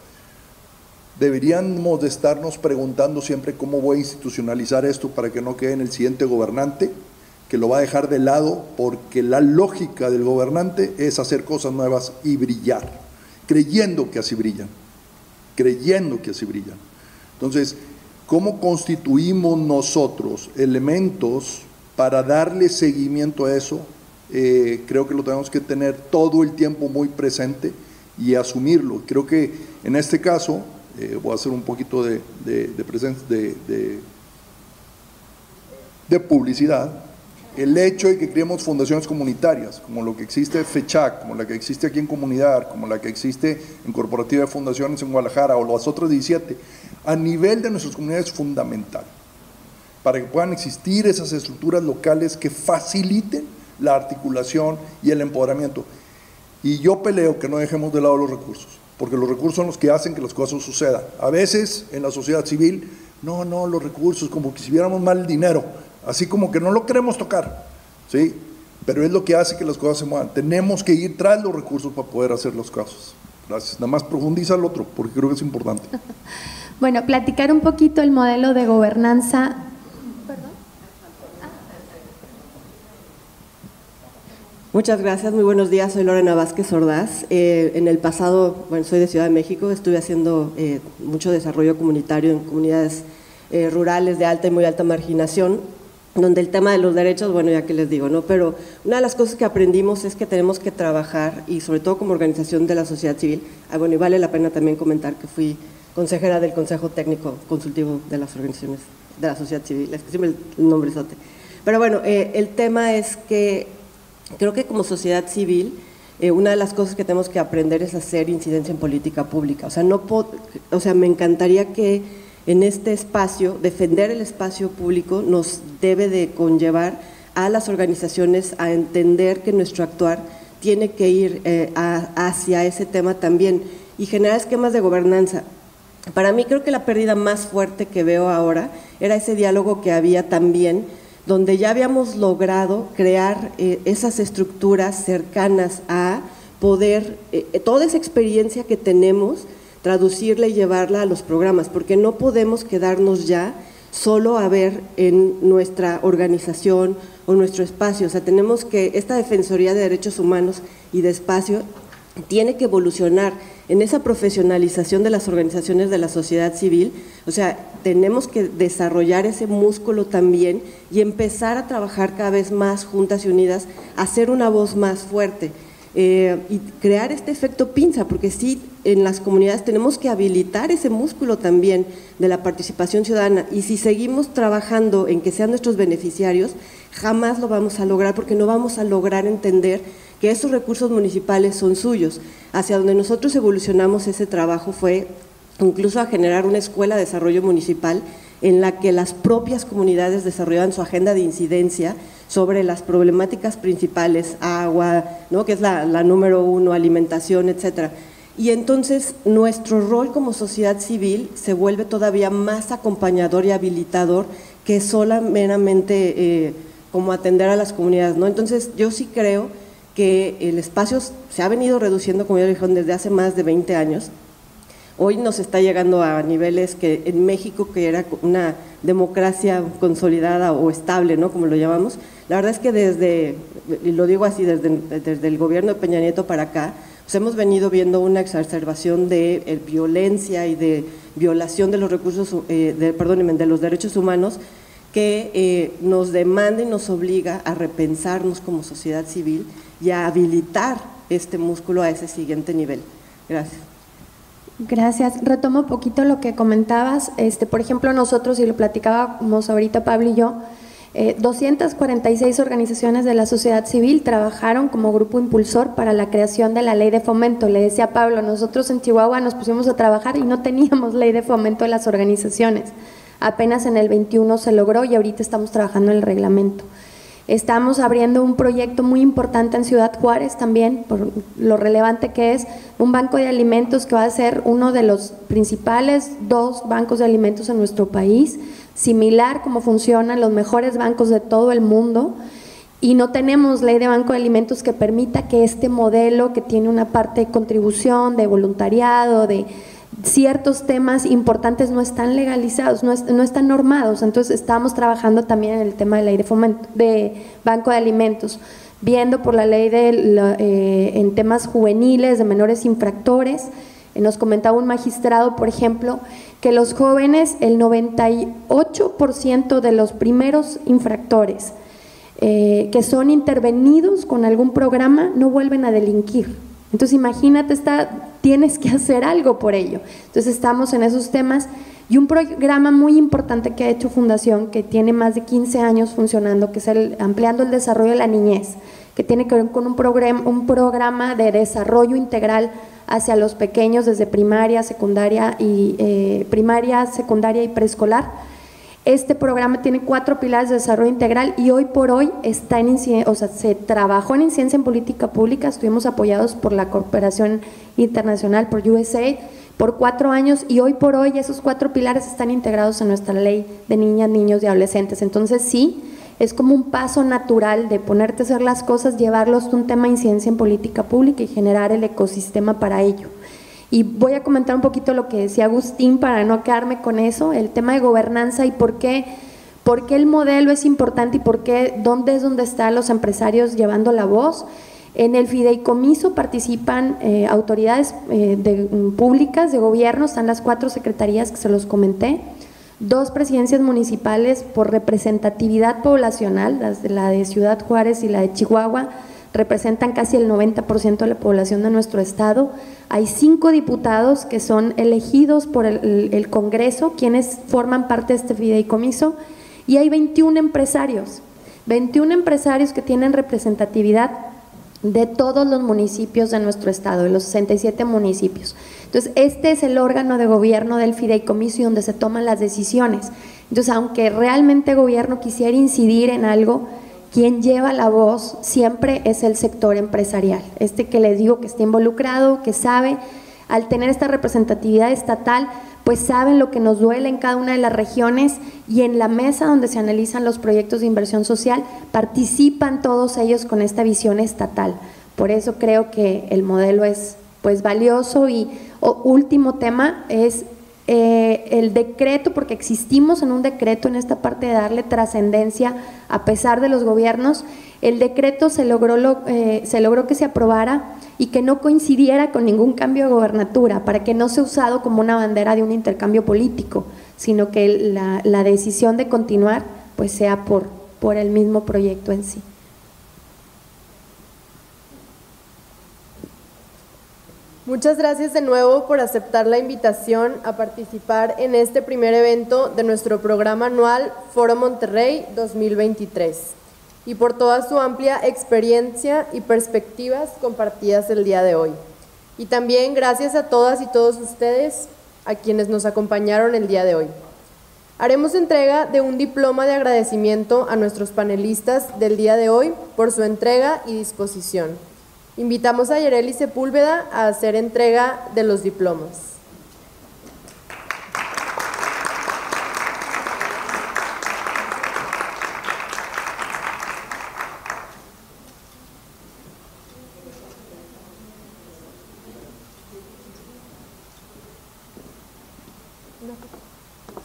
deberíamos de estarnos preguntando siempre cómo voy a institucionalizar esto para que no quede en el siguiente gobernante, que lo va a dejar de lado, porque la lógica del gobernante es hacer cosas nuevas y brillar, creyendo que así brillan, Entonces, ¿cómo constituimos nosotros elementos para darle seguimiento a eso? Creo que lo tenemos que tener todo el tiempo muy presente y asumirlo. Creo que en este caso, voy a hacer un poquito de publicidad. El hecho de que creemos fundaciones comunitarias, como lo que existe FECHAC, como la que existe aquí en Comunidad, como la que existe en Corporativa de Fundaciones en Guadalajara, o las otras 17, a nivel de nuestras comunidades es fundamental, para que puedan existir esas estructuras locales que faciliten la articulación y el empoderamiento. Y yo peleo que no dejemos de lado los recursos, porque los recursos son los que hacen que las cosas sucedan. A veces en la sociedad civil, no, los recursos, como que si viéramos mal el dinero, así como que no lo queremos tocar, ¿sí? Pero es lo que hace que las cosas se muevan. Tenemos que ir tras los recursos para poder hacer los casos. Gracias. Nada más profundiza el otro, porque creo que es importante. Bueno, platicar un poquito el modelo de gobernanza. Muchas gracias, muy buenos días, soy Lorena Vázquez Ordaz. En el pasado, soy de Ciudad de México, estuve haciendo mucho desarrollo comunitario en comunidades rurales de alta y muy alta marginación, donde el tema de los derechos, ya que les digo, ¿no? Pero una de las cosas que aprendimos es que tenemos que trabajar, y sobre todo como organización de la sociedad civil, y vale la pena también comentar que fui consejera del Consejo Técnico Consultivo de las organizaciones de la sociedad civil, es que siempre el nombre es otro. Pero el tema es que creo que como sociedad civil, una de las cosas que tenemos que aprender es hacer incidencia en política pública. Me encantaría que en este espacio, defender el espacio público nos debe de conllevar a las organizaciones a entender que nuestro actuar tiene que ir hacia ese tema también y generar esquemas de gobernanza. Para mí creo que la pérdida más fuerte que veo ahora era ese diálogo que había también, donde ya habíamos logrado crear esas estructuras cercanas a poder, toda esa experiencia que tenemos, traducirla y llevarla a los programas, porque no podemos quedarnos ya solo a ver en nuestra organización o nuestro espacio. Tenemos que, esta Defensoría de Derechos Humanos y de Espacio tiene que evolucionar en esa profesionalización de las organizaciones de la sociedad civil. Tenemos que desarrollar ese músculo también y empezar a trabajar cada vez más juntas y unidas, hacer una voz más fuerte. Y crear este efecto pinza, porque sí, en las comunidades tenemos que habilitar ese músculo también de la participación ciudadana, y si seguimos trabajando en que sean nuestros beneficiarios, jamás lo vamos a lograr, porque no vamos a lograr entender que esos recursos municipales son suyos. Hacia donde nosotros evolucionamos ese trabajo fue incluso a generar una escuela de desarrollo municipal en la que las propias comunidades desarrollaban su agenda de incidencia sobre las problemáticas principales, agua, ¿no?, que es la número 1, alimentación, etcétera. Y entonces nuestro rol como sociedad civil se vuelve todavía más acompañador y habilitador que meramente como atender a las comunidades, ¿no? Entonces yo sí creo que el espacio se ha venido reduciendo, como ya dijeron, desde hace más de 20 años. Hoy nos está llegando a niveles que en México, que era una democracia consolidada o estable, ¿no?, como lo llamamos, la verdad es que desde, y lo digo así, desde el gobierno de Peña Nieto para acá, pues hemos venido viendo una exacerbación de violencia y de violación de los recursos, de los derechos humanos, que nos demanda y nos obliga a repensarnos como sociedad civil y a habilitar este músculo a ese siguiente nivel. Gracias. Gracias. Retomo un poquito lo que comentabas. Por ejemplo, nosotros, y lo platicábamos ahorita Pablo y yo, 246 organizaciones de la sociedad civil trabajaron como grupo impulsor para la creación de la ley de fomento. Le decía a Pablo, nosotros en Chihuahua nos pusimos a trabajar y no teníamos ley de fomento de las organizaciones. Apenas en el 21 se logró y ahorita estamos trabajando en el reglamento. Estamos abriendo un proyecto muy importante en Ciudad Juárez también, por lo relevante que es, un banco de alimentos que va a ser uno de los principales 2 bancos de alimentos en nuestro país, similar como funcionan los mejores bancos de todo el mundo, y no tenemos ley de banco de alimentos que permita que este modelo, que tiene una parte de contribución, de voluntariado, de ciertos temas importantes, no están legalizados, no están normados. Entonces estamos trabajando también en el tema de ley de fomento, de banco de alimentos, viendo por la ley en temas juveniles, de menores infractores. Nos comentaba un magistrado, por ejemplo, que los jóvenes, el 98% de los primeros infractores que son intervenidos con algún programa no vuelven a delinquir. Entonces imagínate, tienes que hacer algo por ello. Entonces estamos en esos temas, y un programa muy importante que ha hecho Fundación, que tiene más de 15 años funcionando, que es Ampliando el Desarrollo de la Niñez, que tiene que ver con un programa de desarrollo integral hacia los pequeños desde primaria, secundaria y preescolar. Este programa tiene 4 pilares de desarrollo integral y hoy por hoy está se trabajó en incidencia en política pública. Estuvimos apoyados por la cooperación internacional, por USAID, por 4 años, y hoy por hoy esos 4 pilares están integrados en nuestra ley de niñas, niños y adolescentes. Entonces sí, es como un paso natural de ponerte a hacer las cosas, llevarlos a un tema de incidencia en política pública y generar el ecosistema para ello. Y voy a comentar un poquito lo que decía Agustín para no quedarme con eso, el tema de gobernanza y por qué el modelo es importante y dónde están los empresarios llevando la voz. En el fideicomiso participan autoridades públicas de gobierno, están las 4 secretarías que se los comenté, 2 presidencias municipales por representatividad poblacional, la de Ciudad Juárez y la de Chihuahua, representan casi el 90% de la población de nuestro estado. Hay 5 diputados que son elegidos por el Congreso, quienes forman parte de este fideicomiso, y hay 21 empresarios que tienen representatividad de todos los municipios de nuestro estado, de los 67 municipios. Entonces, este es el órgano de gobierno del fideicomiso y donde se toman las decisiones. Entonces, aunque realmente el gobierno quisiera incidir en algo, quien lleva la voz siempre es el sector empresarial, que les digo que está involucrado, que sabe, al tener esta representatividad estatal, pues saben lo que nos duele en cada una de las regiones, y en la mesa donde se analizan los proyectos de inversión social participan todos ellos con esta visión estatal. Por eso creo que el modelo es pues valioso. Y último tema es el decreto, porque existimos en un decreto en esta parte de darle trascendencia a pesar de los gobiernos. El decreto se logró que se aprobara y que no coincidiera con ningún cambio de gobernatura, para que no sea usado como una bandera de un intercambio político, sino que la decisión de continuar pues sea por el mismo proyecto en sí. Muchas gracias de nuevo por aceptar la invitación a participar en este primer evento de nuestro programa anual Foro Monterrey 2023 y por toda su amplia experiencia y perspectivas compartidas el día de hoy. Y también gracias a todas y todos ustedes, a quienes nos acompañaron el día de hoy. Haremos entrega de un diploma de agradecimiento a nuestros panelistas del día de hoy por su entrega y disposición. Invitamos a Yereli Sepúlveda a hacer entrega de los diplomas.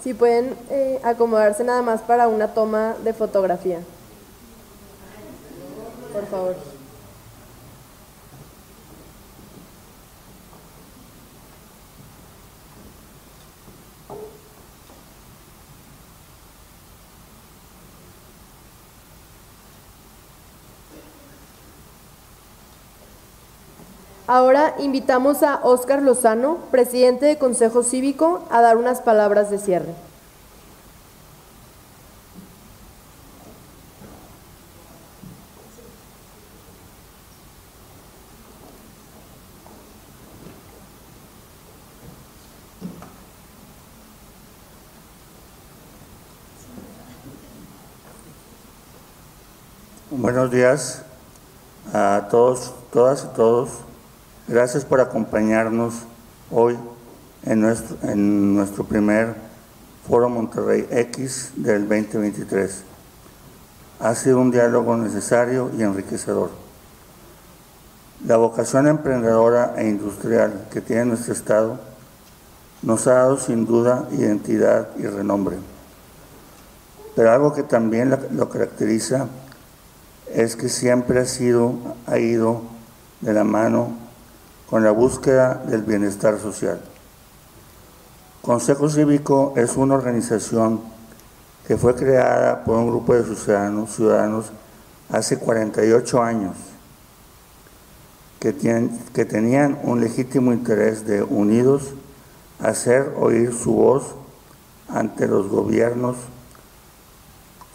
Si pueden acomodarse nada más para una toma de fotografía. Por favor. Ahora invitamos a Óscar Lozano, presidente de Consejo Cívico, a dar unas palabras de cierre. Buenos días a todos, todas y todos. Gracias por acompañarnos hoy en nuestro primer Foro Monterrey X del 2023. Ha sido un diálogo necesario y enriquecedor. La vocación emprendedora e industrial que tiene nuestro Estado nos ha dado sin duda identidad y renombre. Pero algo que también lo caracteriza es que siempre ha ido de la mano con la búsqueda del bienestar social. Consejo Cívico es una organización que fue creada por un grupo de ciudadanos hace 48 años, que tenían un legítimo interés de, unidos, hacer oír su voz ante los gobiernos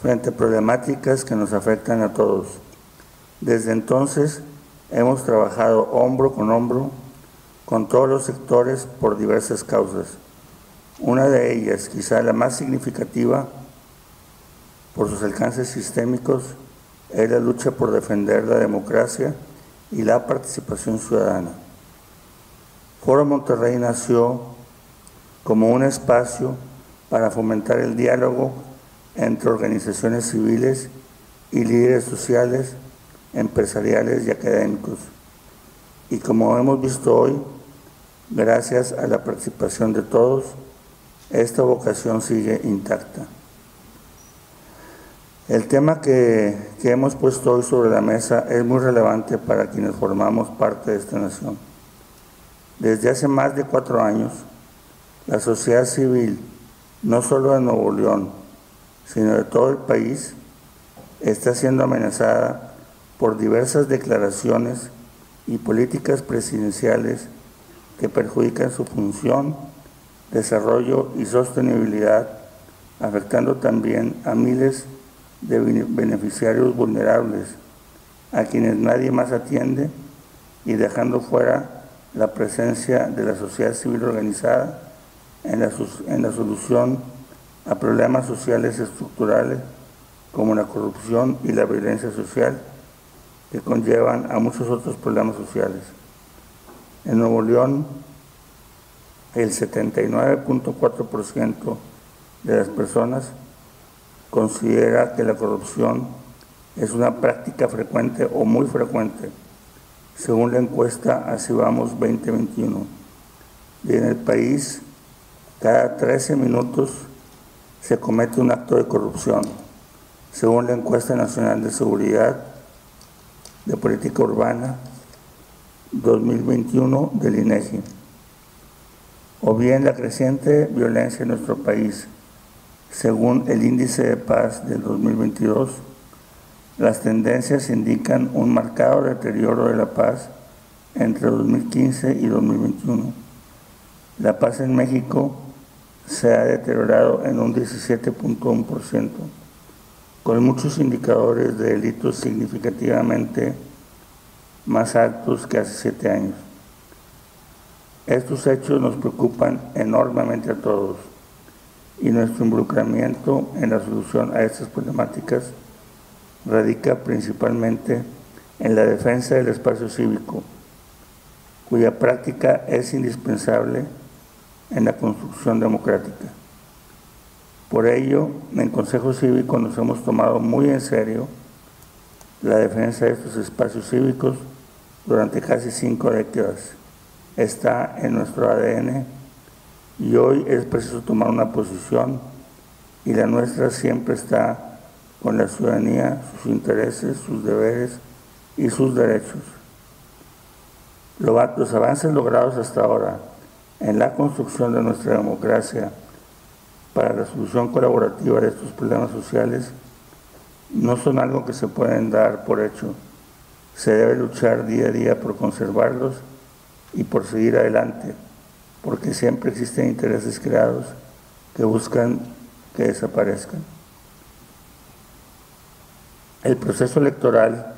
frente a problemáticas que nos afectan a todos. Desde entonces hemos trabajado hombro con hombro con todos los sectores por diversas causas. Una de ellas, quizá la más significativa por sus alcances sistémicos, es la lucha por defender la democracia y la participación ciudadana. Foro Monterrey nació como un espacio para fomentar el diálogo entre organizaciones civiles y líderes sociales, empresariales y académicos. Y como hemos visto hoy, gracias a la participación de todos, esta vocación sigue intacta. El tema que hemos puesto hoy sobre la mesa es muy relevante para quienes formamos parte de esta nación. Desde hace más de 4 años, la sociedad civil, no solo de Nuevo León, sino de todo el país, está siendo amenazada por diversas declaraciones y políticas presidenciales que perjudican su función, desarrollo y sostenibilidad, afectando también a miles de beneficiarios vulnerables, a quienes nadie más atiende, y dejando fuera la presencia de la sociedad civil organizada en la solución a problemas sociales estructurales como la corrupción y la violencia social, que conllevan a muchos otros problemas sociales. En Nuevo León, el 79.4% de las personas considera que la corrupción es una práctica frecuente o muy frecuente, según la encuesta Así Vamos 2021. Y en el país, cada 13 minutos se comete un acto de corrupción, según la encuesta nacional de seguridad de política urbana 2021 del INEGI. O bien la creciente violencia en nuestro país. Según el índice de paz del 2022, las tendencias indican un marcado deterioro de la paz entre 2015 y 2021. La paz en México se ha deteriorado en un 17.1%, con muchos indicadores de delitos significativamente más altos que hace 7 años. Estos hechos nos preocupan enormemente a todos y nuestro involucramiento en la solución a estas problemáticas radica principalmente en la defensa del espacio cívico, cuya práctica es indispensable en la construcción democrática. Por ello, en Consejo Cívico nos hemos tomado muy en serio la defensa de estos espacios cívicos durante casi 5 décadas. Está en nuestro ADN y hoy es preciso tomar una posición, y la nuestra siempre está con la ciudadanía, sus intereses, sus deberes y sus derechos. Los avances logrados hasta ahora en la construcción de nuestra democracia para la solución colaborativa de estos problemas sociales no son algo que se pueden dar por hecho. Se debe luchar día a día por conservarlos y por seguir adelante, porque siempre existen intereses creados que buscan que desaparezcan. El proceso electoral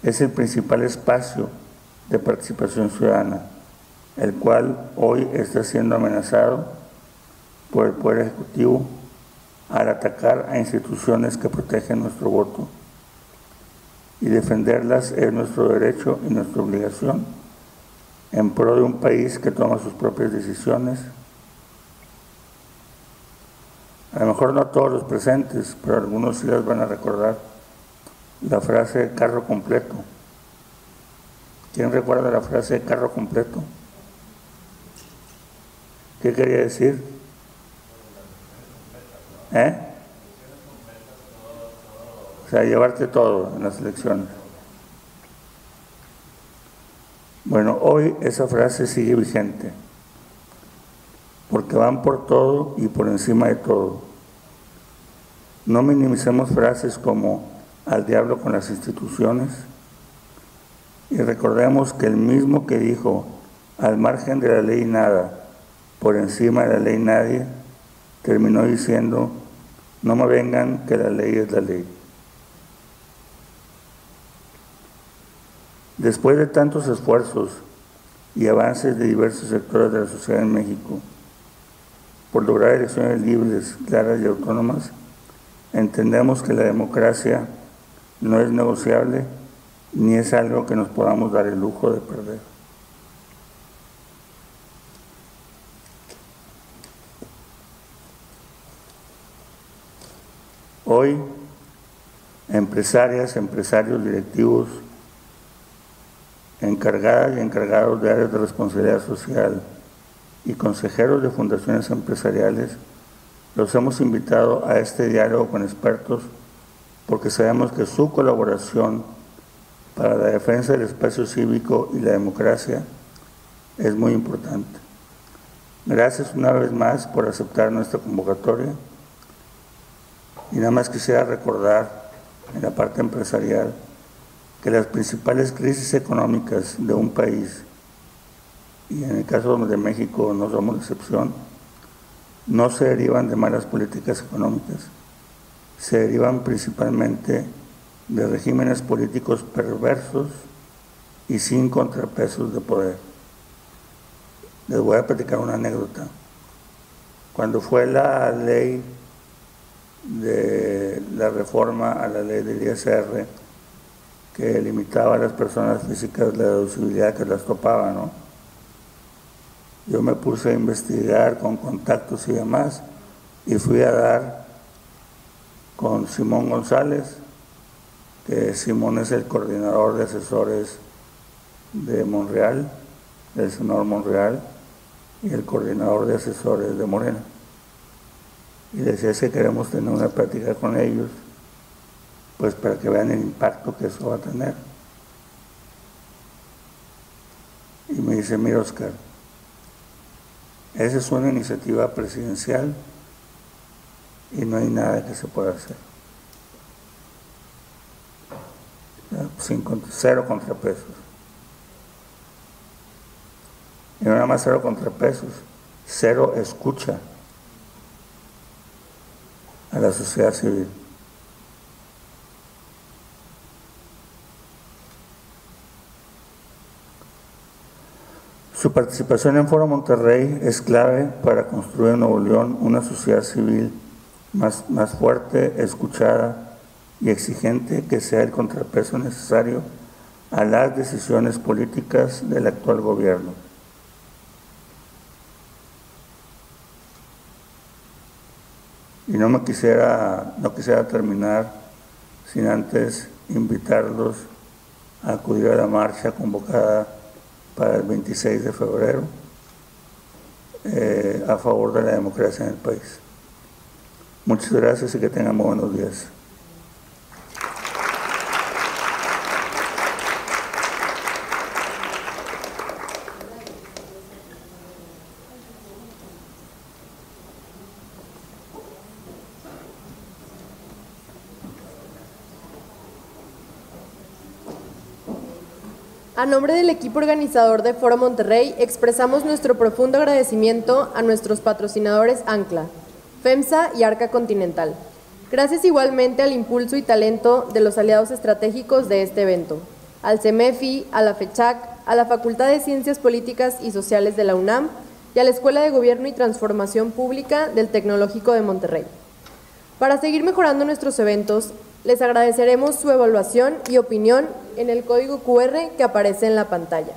es el principal espacio de participación ciudadana, el cual hoy está siendo amenazado por el Poder Ejecutivo al atacar a instituciones que protegen nuestro voto, y defenderlas es nuestro derecho y nuestra obligación en pro de un país que toma sus propias decisiones. A lo mejor no todos los presentes, pero algunos sí las van a recordar, la frase carro completo. ¿Quién recuerda la frase carro completo? ¿Qué quería decir? O sea, llevarte todo en las elecciones. Bueno, hoy esa frase sigue vigente, porque van por todo y por encima de todo. No minimicemos frases como al diablo con las instituciones, y recordemos que el mismo que dijo al margen de la ley nada, por encima de la ley nadie, terminó diciendo no me vengan que la ley es la ley. Después de tantos esfuerzos y avances de diversos sectores de la sociedad en México por lograr elecciones libres, claras y autónomas, entendemos que la democracia no es negociable ni es algo que nos podamos dar el lujo de perder. Hoy, empresarias, empresarios, directivos, encargadas y encargados de áreas de responsabilidad social y consejeros de fundaciones empresariales, los hemos invitado a este diálogo con expertos porque sabemos que su colaboración para la defensa del espacio cívico y la democracia es muy importante. Gracias una vez más por aceptar nuestra convocatoria, y nada más quisiera recordar en la parte empresarial que las principales crisis económicas de un país, y en el caso de México no somos la excepción, no se derivan de malas políticas económicas, se derivan principalmente de regímenes políticos perversos y sin contrapesos de poder. Les voy a platicar una anécdota. Cuando fue la ley de la reforma a la ley del ISR, que limitaba a las personas físicas la deducibilidad que las topaba, ¿no? Yo me puse a investigar con contactos y demás, y fui a dar con Simón González, que Simón es el coordinador de asesores de Monreal, del senador Monreal, y el coordinador de asesores de Morena. Y les decía que queremos tener una plática con ellos, pues para que vean el impacto que eso va a tener. Y me dice, mira Oscar, esa es una iniciativa presidencial y no hay nada que se pueda hacer. Cero contrapesos. Y no nada más cero contrapesos, cero escucha a la sociedad civil. Su participación en Foro Monterrey es clave para construir en Nuevo León una sociedad civil más fuerte, escuchada y exigente, que sea el contrapeso necesario a las decisiones políticas del actual gobierno. Y no quisiera terminar sin antes invitarlos a acudir a la marcha convocada para el 26 de febrero a favor de la democracia en el país. Muchas gracias y que tengan muy buenos días. A nombre del equipo organizador de Foro Monterrey, expresamos nuestro profundo agradecimiento a nuestros patrocinadores Ancla, FEMSA y Arca Continental. Gracias igualmente al impulso y talento de los aliados estratégicos de este evento, al CEMEFI, a la FECHAC, a la Facultad de Ciencias Políticas y Sociales de la UNAM y a la Escuela de Gobierno y Transformación Pública del Tecnológico de Monterrey. Para seguir mejorando nuestros eventos, les agradeceremos su evaluación y opinión en el código QR que aparece en la pantalla.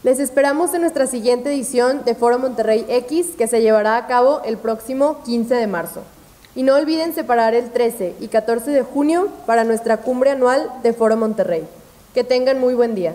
Les esperamos en nuestra siguiente edición de Foro Monterrey X, que se llevará a cabo el próximo 15 de marzo. Y no olviden separar el 13 y 14 de junio para nuestra cumbre anual de Foro Monterrey. Que tengan muy buen día.